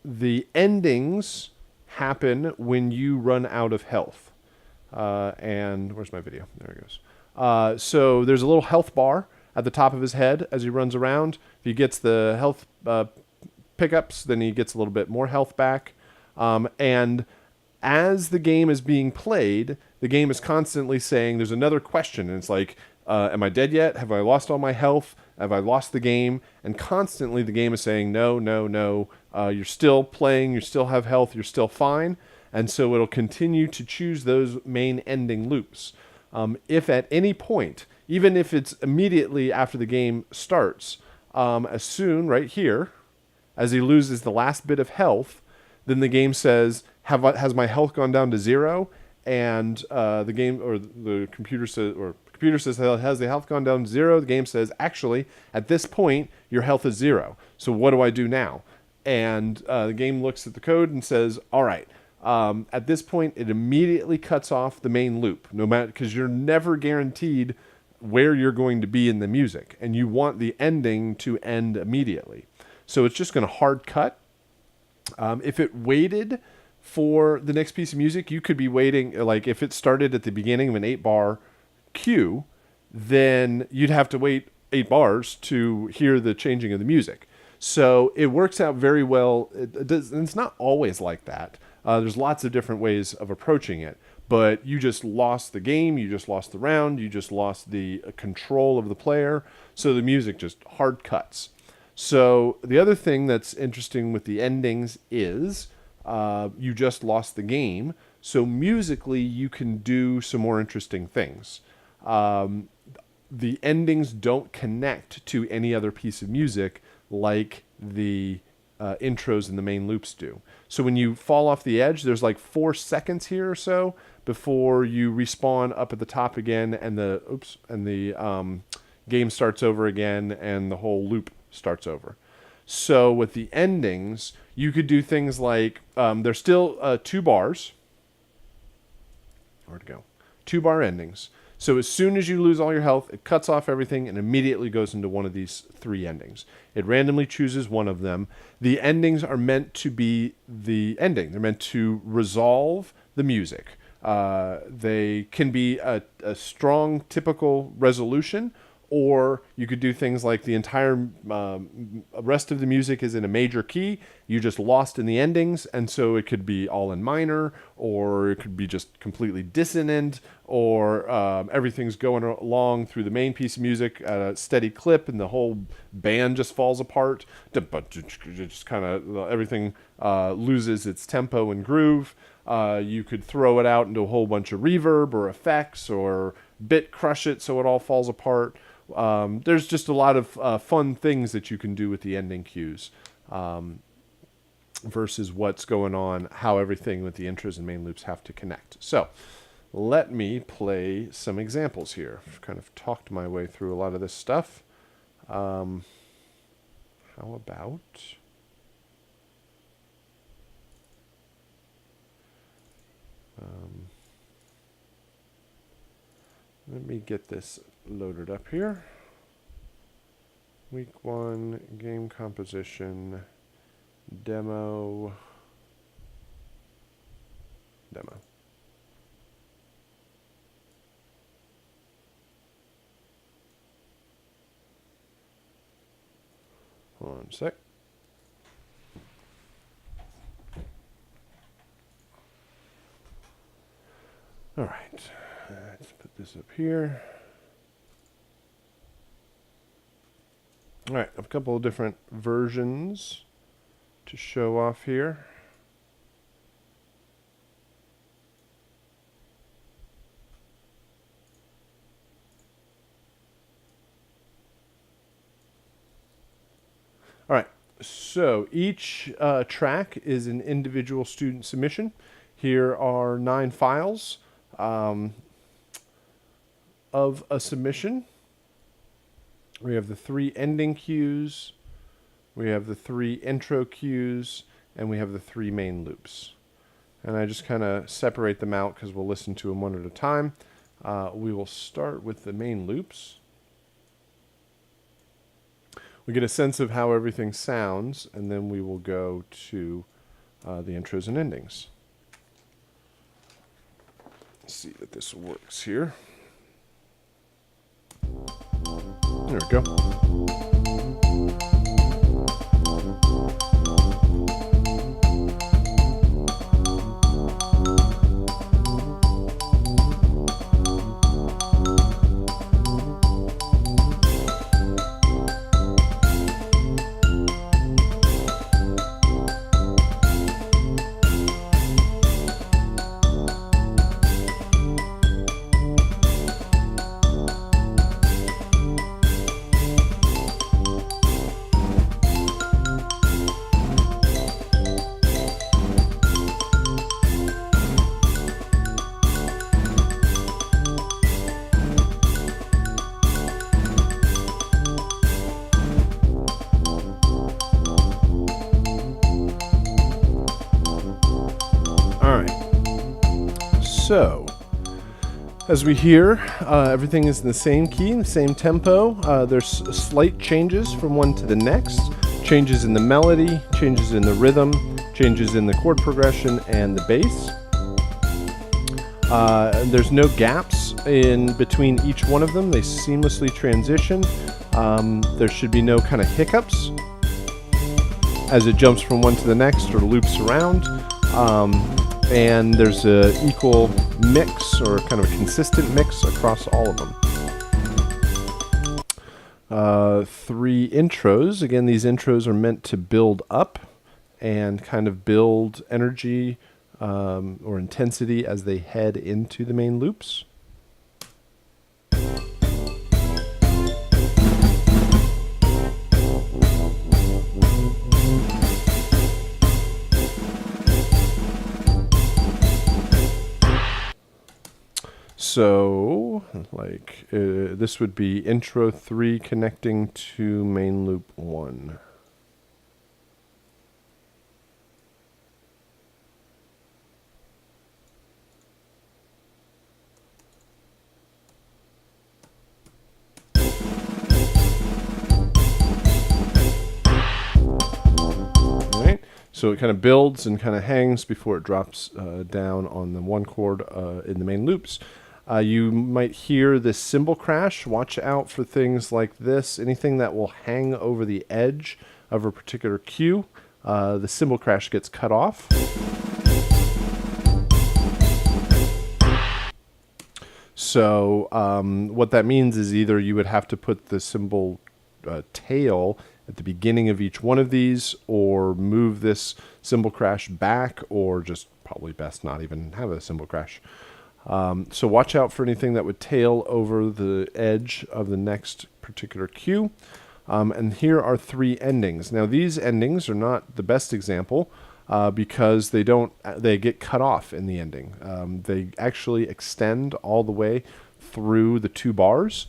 the endings happen when you run out of health. And where's my video? There it goes. So there's a little health bar at the top of his head as he runs around. If he gets the health pickups, then he gets a little bit more health back. And as the game is being played, the game is constantly saying there's another question, and it's like, am I dead yet? Have I lost all my health? Have I lost the game? And constantly the game is saying, no, no, no, you're still playing, you still have health, you're still fine. And so it'll continue to choose those main ending loops. If at any point, even if it's immediately after the game starts, as soon, right here, as he loses the last bit of health, then the game says, has my health gone down to 0? And the game, or the computer says, has the health gone down to 0? The game says, actually, at this point, your health is 0. So what do I do now? And the game looks at the code and says, all right, at this point, it immediately cuts off the main loop, no matter, because you're never guaranteed where you're going to be in the music, and you want the ending to end immediately. So it's just going to hard cut. If it waited for the next piece of music, you could be waiting, like if it started at the beginning of an 8-bar cue, then you'd have to wait 8 bars to hear the changing of the music. So it works out very well. And it's not always like that. There's lots of different ways of approaching it, but you just lost the game, you just lost the round, you just lost the control of the player, so the music just hard cuts. So the other thing that's interesting with the endings is you just lost the game, so musically you can do some more interesting things. The endings don't connect to any other piece of music like the intros and the main loops do. So when you fall off the edge, there's like 4 seconds here or so before you respawn up at the top again, and the game starts over again, and the whole loop starts over. So with the endings, you could do things like there's still 2 bars. Where'd it go? 2-bar endings. So as soon as you lose all your health, it cuts off everything and immediately goes into one of these 3 endings. It randomly chooses one of them. The endings are meant to be the ending. They're meant to resolve the music. They can be a strong, typical resolution, or you could do things like the entire rest of the music is in a major key. You just lost in the endings, and so it could be all in minor, or it could be just completely dissonant, or everything's going along through the main piece of music at a steady clip, and the whole band just falls apart. But just kind of everything loses its tempo and groove. You could throw it out into a whole bunch of reverb or effects, or bit crush it so it all falls apart. There's just a lot of fun things that you can do with the ending cues versus what's going on, how everything with the intros and main loops have to connect. So let me play some examples here. I've kind of talked my way through a lot of this stuff. How about... let me get this loaded up here. Week 1 game composition demo. Hold on a sec. All right, let's put this up here. All right, a couple of different versions to show off here. All right, so each track is an individual student submission. Here are 9 files of a submission. We have the 3 ending cues, we have the 3 intro cues, and we have the 3 main loops. And I just kind of separate them out because we'll listen to them one at a time. We will start with the main loops. We get a sense of how everything sounds, and then we will go to the intros and endings. Let's see that this works here. There we go. All right. So, as we hear, everything is in the same key, the same tempo. There's slight changes from one to the next. Changes in the melody, changes in the rhythm, changes in the chord progression and the bass. There's no gaps in between each one of them. They seamlessly transition. There should be no kind of hiccups as it jumps from one to the next or loops around. And there's a equal mix or kind of a consistent mix across all of them. 3 intros. Again, these intros are meant to build up and kind of build energy or intensity as they head into the main loops. So, this would be intro 3 connecting to main loop 1. So it kind of builds and kind of hangs before it drops down on the 1 chord in the main loops. You might hear this cymbal crash. Watch out for things like this. Anything that will hang over the edge of a particular cue, the cymbal crash gets cut off. So what that means is either you would have to put the cymbal tail at the beginning of each one of these, or move this cymbal crash back, or just probably best not even have a cymbal crash. So watch out for anything that would tail over the edge of the next particular cue. And here are 3 endings. Now these endings are not the best example because they get cut off in the ending. They actually extend all the way through the 2 bars.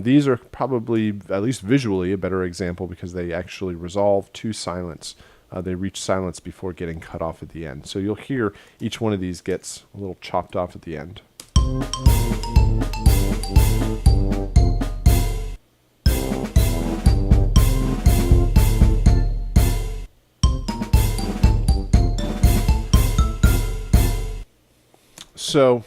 These are probably, at least visually, a better example because they actually resolve to silence. They reach silence before getting cut off at the end. So you'll hear each one of these gets a little chopped off at the end. So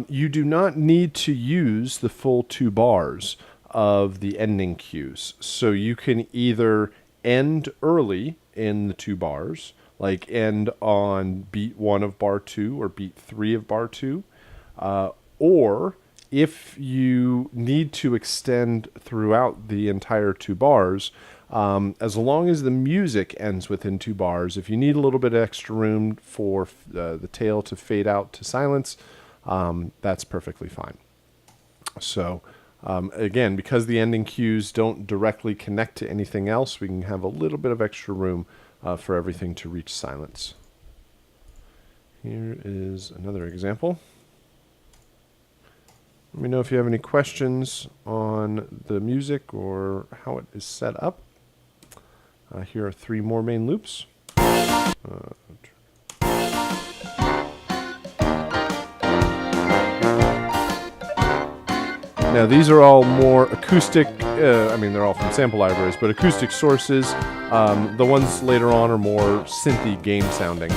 you do not need to use the full 2 bars of the ending cues. So you can either end early in the 2 bars, like end on beat 1 of bar 2 or beat 3 of bar 2, or if you need to extend throughout the entire 2 bars, as long as the music ends within 2 bars, if you need a little bit of extra room for the tail to fade out to silence, that's perfectly fine. So again, because the ending cues don't directly connect to anything else, we can have a little bit of extra room for everything to reach silence. Here is another example. Let me know if you have any questions on the music or how it is set up. Here are 3 more main loops. Now these are all more acoustic, they're all from sample libraries, but acoustic sources. The ones later on are more synthy game sounding.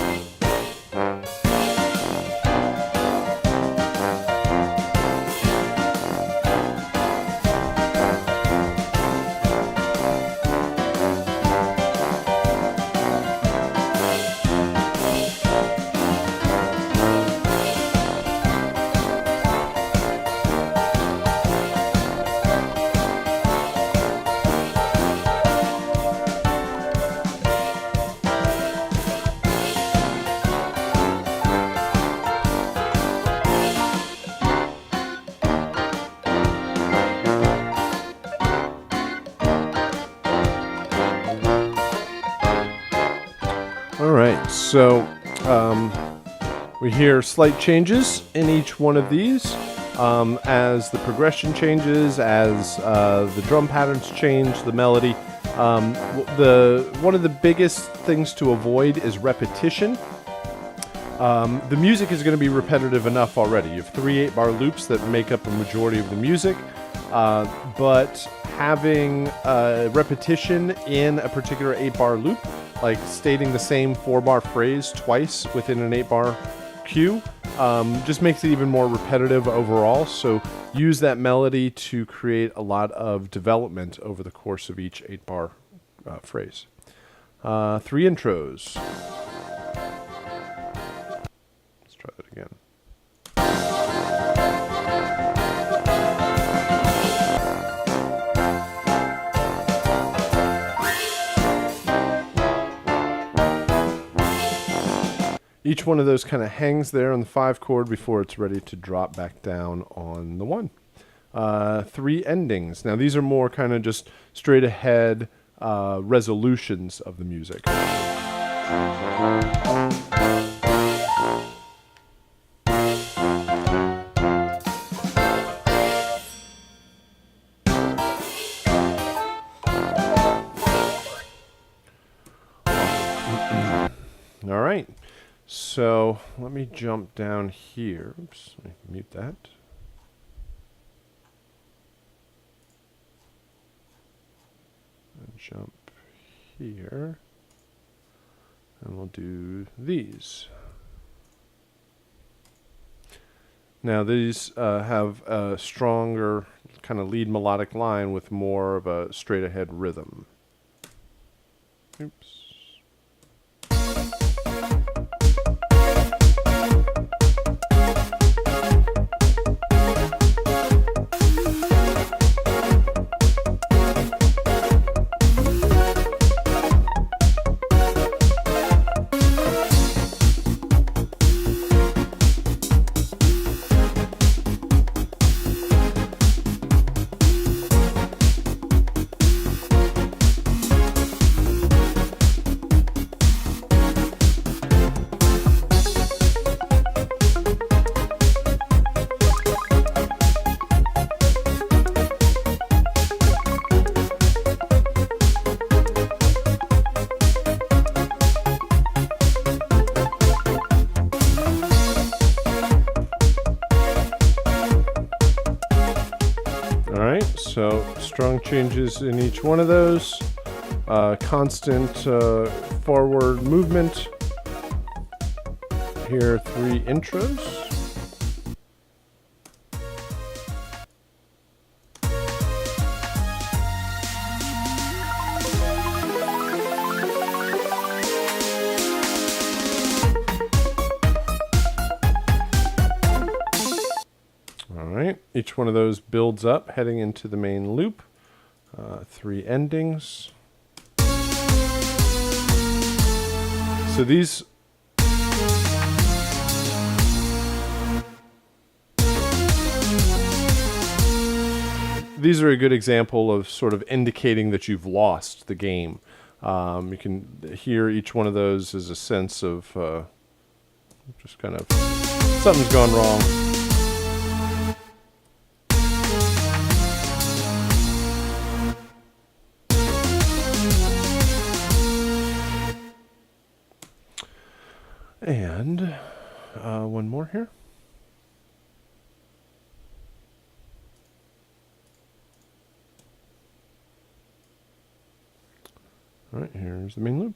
All right, so we hear slight changes in each one of these as the progression changes, as the drum patterns change, the melody. One of the biggest things to avoid is repetition. The music is going to be repetitive enough already. You have 3 8-bar loops that make up a majority of the music, but having repetition in a particular 8-bar loop, like stating the same 4-bar phrase twice within an 8-bar cue, just makes it even more repetitive overall. So use that melody to create a lot of development over the course of each 8-bar phrase. 3 intros. Let's try that again. Each one of those kind of hangs there on the 5 chord before it's ready to drop back down on the 1. 3 endings. Now these are more kind of just straight ahead resolutions of the music. All right. So let me jump down here. Oops, let me mute that. And jump here. And we'll do these. Now these have a stronger kind of lead melodic line with more of a straight ahead rhythm. Oops. So strong changes in each one of those, constant forward movement. Here are 3 intros. Each one of those builds up heading into the main loop. 3 endings. So these are a good example of sort of indicating that you've lost the game. You can hear each one of those as a sense of just kind of something's gone wrong. And one more here. All right, here's the main loop.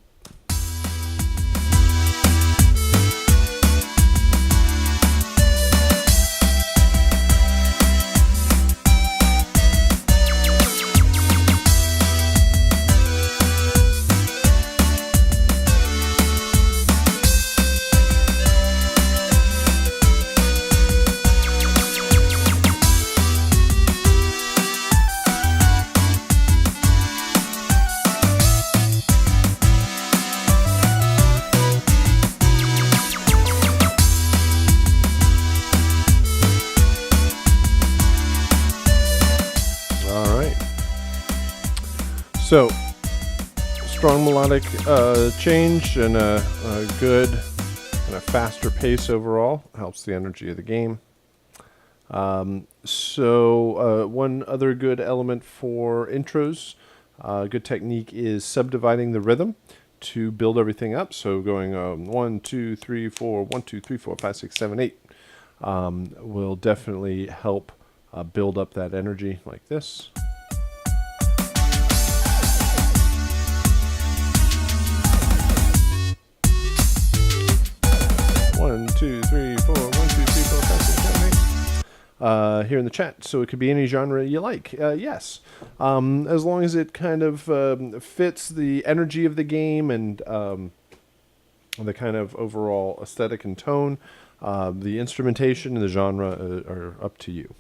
So, strong melodic change and a good and a faster pace overall helps the energy of the game. One other good element for intros, good technique is subdividing the rhythm to build everything up. So going 1, 2, 3, 4, 1, 2, 3, 4, 5, 6, 7, 8 will definitely help build up that energy like this. One, two, three, four, 1, 2, 3, 4, 5, 6, 7, 8. Here in the chat, so it could be any genre you like. Yes, as long as it kind of fits the energy of the game and the kind of overall aesthetic and tone. The instrumentation and the genre are up to you.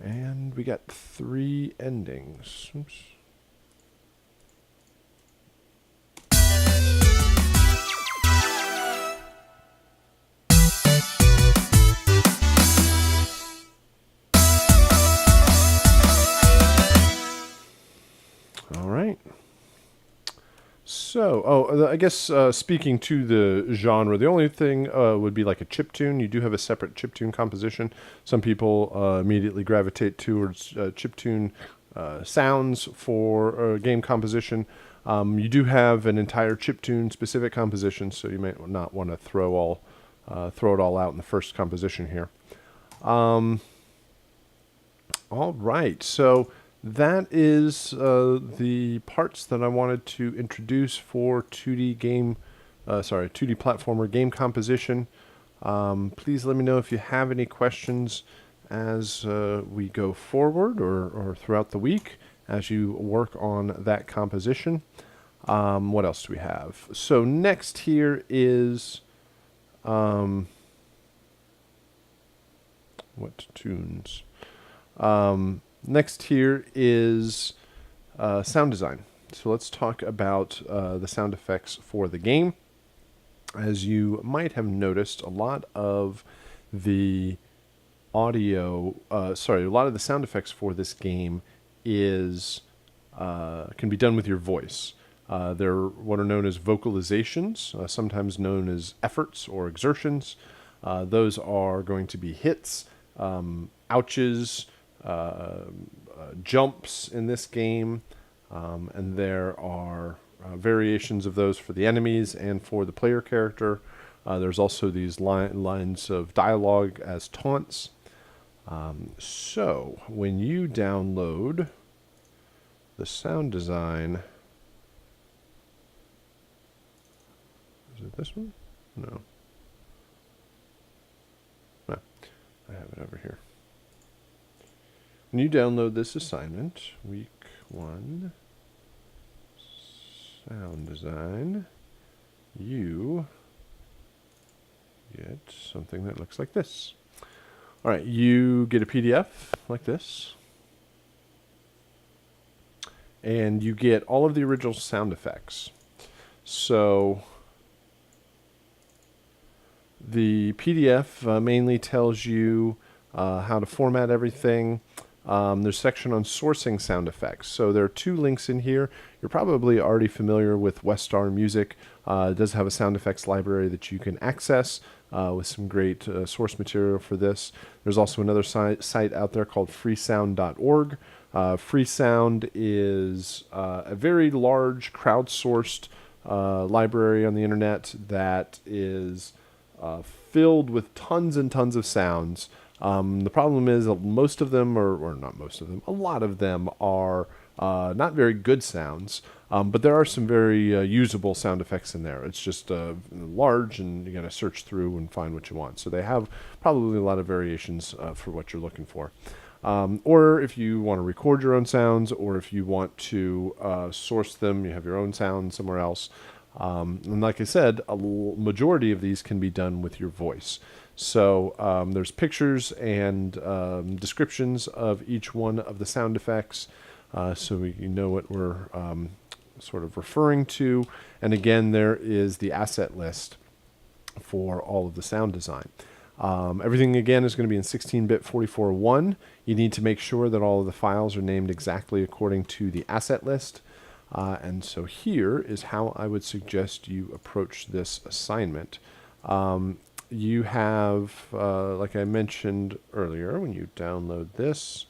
And we got 3 endings. Oops. All right. So, I guess speaking to the genre, the only thing would be like a chiptune. You do have a separate chiptune composition. Some people immediately gravitate towards chiptune sounds for game composition. You do have an entire chiptune specific composition, so you might not want to throw it all out in the first composition here. All right, so that is the parts that I wanted to introduce for 2D platformer game composition. Please let me know if you have any questions as we go forward or throughout the week as you work on that composition. What else do we have? So next here is what tunes? Next here is sound design. So let's talk about the sound effects for the game. As you might have noticed, a lot of the sound effects for this game can be done with your voice. They're what are known as vocalizations, sometimes known as efforts or exertions. Those are going to be hits, ouches, jumps in this game, and there are variations of those for the enemies and for the player character. There's also these lines of dialogue as taunts. So when you download the sound design, is it this one? No. I have it over here. When you download this assignment, week 1, sound design, you get something that looks like this. All right, you get a PDF like this, and you get all of the original sound effects. So the PDF mainly tells you how to format everything. There's a section on sourcing sound effects. So there are 2 links in here. You're probably already familiar with Westar Music. It does have a sound effects library that you can access with some great source material for this. There's also another site out there called freesound.org. Freesound is a very large crowdsourced library on the internet that is filled with tons and tons of sounds. The problem is most of them, or not most of them, a lot of them are not very good sounds, but there are some very usable sound effects in there. It's just large, and you got to search through and find what you want. So they have probably a lot of variations for what you're looking for. Or if you want to record your own sounds, or if you want to source them, you have your own sound somewhere else. And like I said, a majority of these can be done with your voice. So there's pictures and descriptions of each one of the sound effects, so you know what we're sort of referring to. And again, there is the asset list for all of the sound design. Everything, again, is going to be in 16-bit 44.1. You need to make sure that all of the files are named exactly according to the asset list. And so here is how I would suggest you approach this assignment. You have, like I mentioned earlier, when you download this,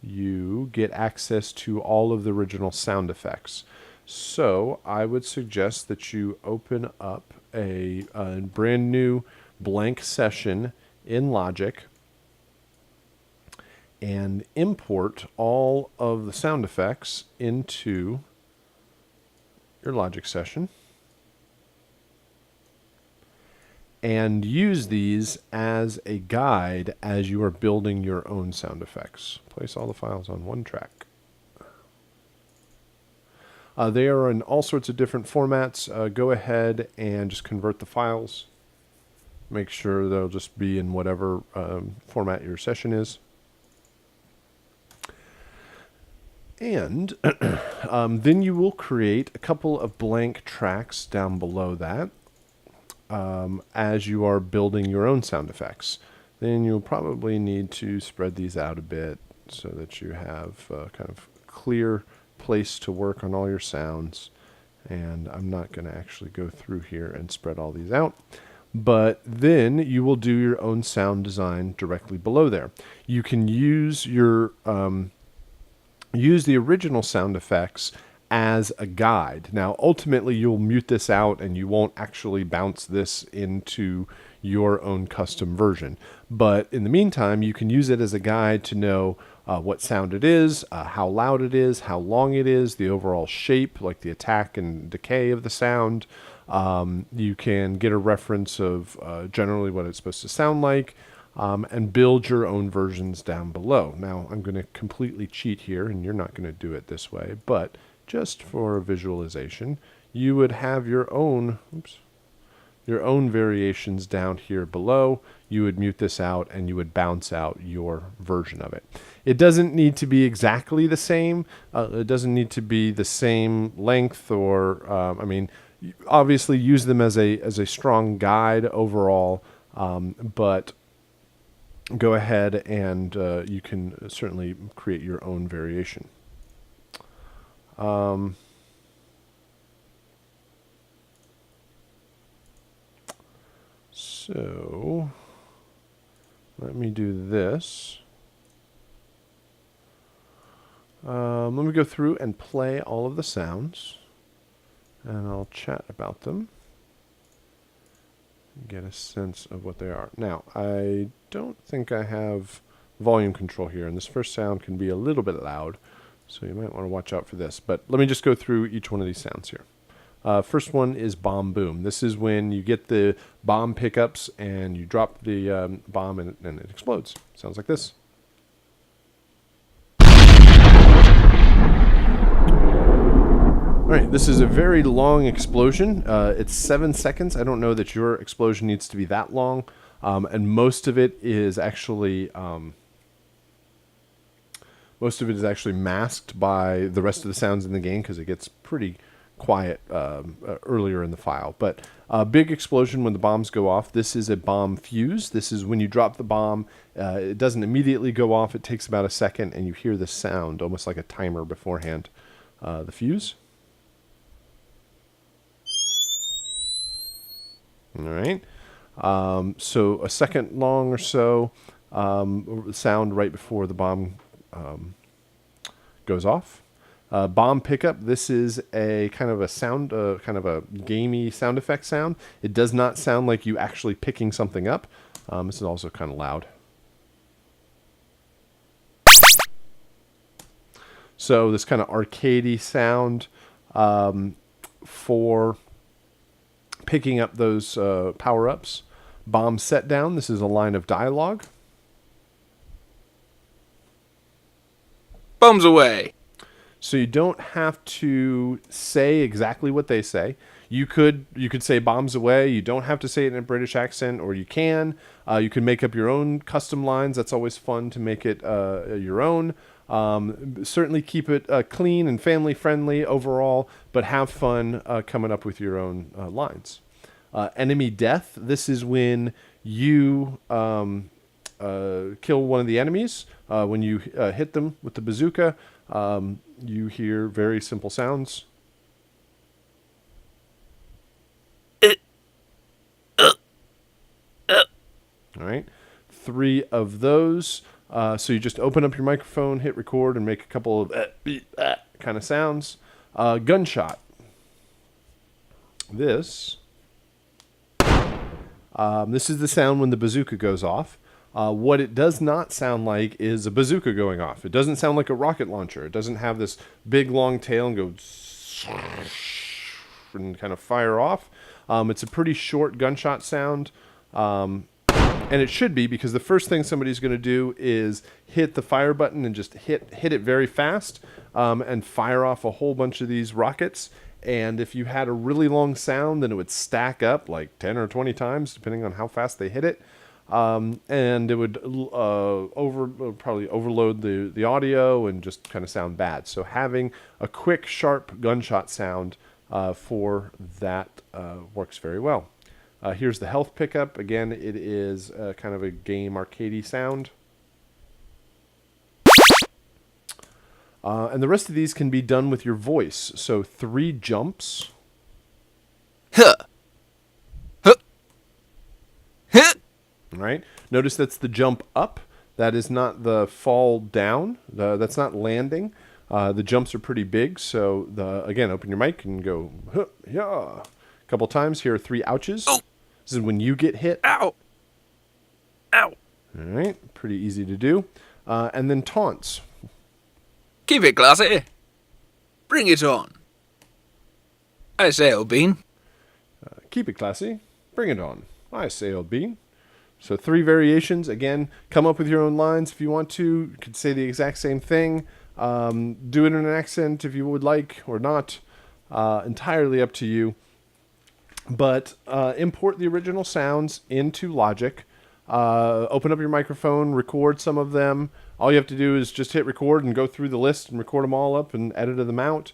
you get access to all of the original sound effects. So I would suggest that you open up a brand new blank session in Logic and import all of the sound effects into your Logic session and use these as a guide as you are building your own sound effects. Place all the files on one track. They are in all sorts of different formats. Go ahead and just convert the files. Make sure they'll just be in whatever format your session is. And then you will create a couple of blank tracks down below that as you are building your own sound effects. Then you'll probably need to spread these out a bit so that you have kind of clear place to work on all your sounds. And I'm not going to actually go through here and spread all these out. But then you will do your own sound design directly below there. You can use your use the original sound effects as a guide. Now, ultimately, you'll mute this out and you won't actually bounce this into your own custom version. But in the meantime, you can use it as a guide to know what sound it is, how loud it is, how long it is, the overall shape, like the attack and decay of the sound. You can get a reference of generally what it's supposed to sound like. And build your own versions down below. Now, I'm going to completely cheat here, and you're not going to do it this way, but just for a visualization, you would have your own, your own variations down here below. You would mute this out, and you would bounce out your version of it. It doesn't need to be exactly the same. It doesn't need to be the same length, or I mean, obviously use them as a strong guide overall, but go ahead and you can certainly create your own variation. So let me do this. Let me go through and play all of the sounds, and I'll chat about them. Get a sense of what they are. Now, I don't think I have volume control here, and this first sound can be a little bit loud, so you might want to watch out for this. But let me just go through each one of these sounds here. First one is bomb boom. This is when you get the bomb pickups and you drop the bomb and it explodes. Sounds like this. All right, this is a very long explosion. It's 7 seconds. I don't know that your explosion needs to be that long, and most of it is actually masked by the rest of the sounds in the game because it gets pretty quiet earlier in the file. But big explosion when the bombs go off. This is a bomb fuse. This is when you drop the bomb. It doesn't immediately go off. It takes about a second, and you hear the sound almost like a timer beforehand. The fuse. All right. So a second long or so sound right before the bomb goes off. Bomb pickup. This is a kind of a sound, kind of a gamey sound effect sound. It does not sound like you actually picking something up. This is also kind of loud. So this kind of arcadey sound for picking up those power-ups. Bomb set down. This is a line of dialogue. Bombs away. So you don't have to say exactly what they say. You could say bombs away. You don't have to say it in a British accent, or you can. You can make up your own custom lines. That's always fun to make it your own. Certainly keep it clean and family friendly overall, but have fun coming up with your own lines. Enemy death. This is when you kill one of the enemies. When you hit them with the bazooka, you hear very simple sounds. All right, 3 of those. So you just open up your microphone, hit record, and make a couple of kind of sounds. Gunshot. This is the sound when the bazooka goes off. What it does not sound like is a bazooka going off. It doesn't sound like a rocket launcher. It doesn't have this big long tail and go and kind of fire off. It's a pretty short gunshot sound. And it should be, because the first thing somebody's going to do is hit the fire button and just hit it very fast and fire off a whole bunch of these rockets. And if you had a really long sound, then it would stack up like 10 or 20 times, depending on how fast they hit it. And it would probably overload the audio and just kind of sound bad. So having a quick, sharp gunshot sound for that works very well. Here's the health pickup. Again, it is kind of a game arcadey sound. And the rest of these can be done with your voice. So 3 jumps. Huh. Huh. Huh. All right. Notice that's the jump up. That is not the fall down. That's not landing. The jumps are pretty big. So again, open your mic and go, huh, yeah. A couple times. Here are 3 ouches. Oh. This is when you get hit. Ow. Ow. All right. Pretty easy to do. And then taunts. Keep it classy. Bring it on. I say, old bean. Keep it classy. Bring it on. I say, old bean. So 3 variations. Again, come up with your own lines if you want to. You could say the exact same thing. Do it in an accent if you would like or not. Entirely up to you. But import the original sounds into Logic. Open up your microphone, record some of them. All you have to do is just hit record and go through the list and record them all up and edit them out.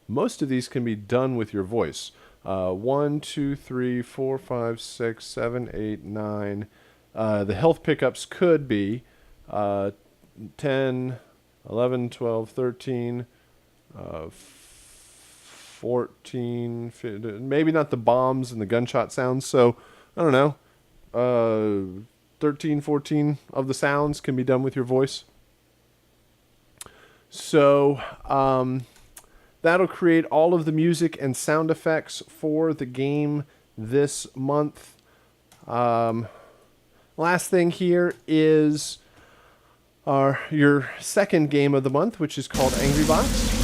Most of these can be done with your voice. 1, 2, 3, 4, 5, 6, 7, 8, 9. The health pickups could be 10, 11, 12, 13, 14, 15, maybe not the bombs and the gunshot sounds. So, I don't know. 13, 14 of the sounds can be done with your voice. So that'll create all of the music and sound effects for the game this month. Last thing here is your second game of the month, which is called Angry Box.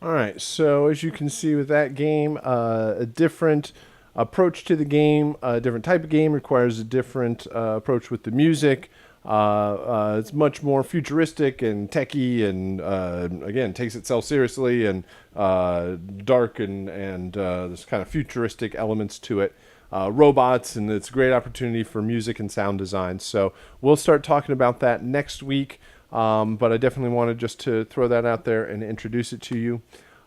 Alright, so as you can see with that game, a different approach to the game, a different type of game requires a different approach with the music. It's much more futuristic and techy and, again, takes itself seriously and dark and there's kind of futuristic elements to it. Robots, and it's a great opportunity for music and sound design. So we'll start talking about that next week. But I definitely wanted just to throw that out there and introduce it to you.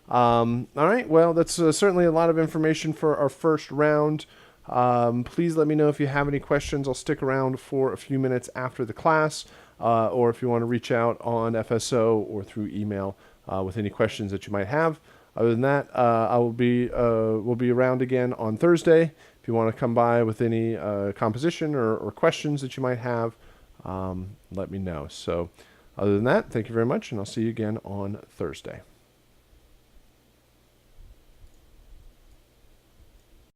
All right, well, that's certainly a lot of information for our first round. Please let me know if you have any questions. I'll stick around for a few minutes after the class, or if you want to reach out on FSO or through email with any questions that you might have. Other than that, we'll be around again on Thursday. If you want to come by with any composition or questions that you might have, let me know. So other than that, thank you very much, and I'll see you again on Thursday.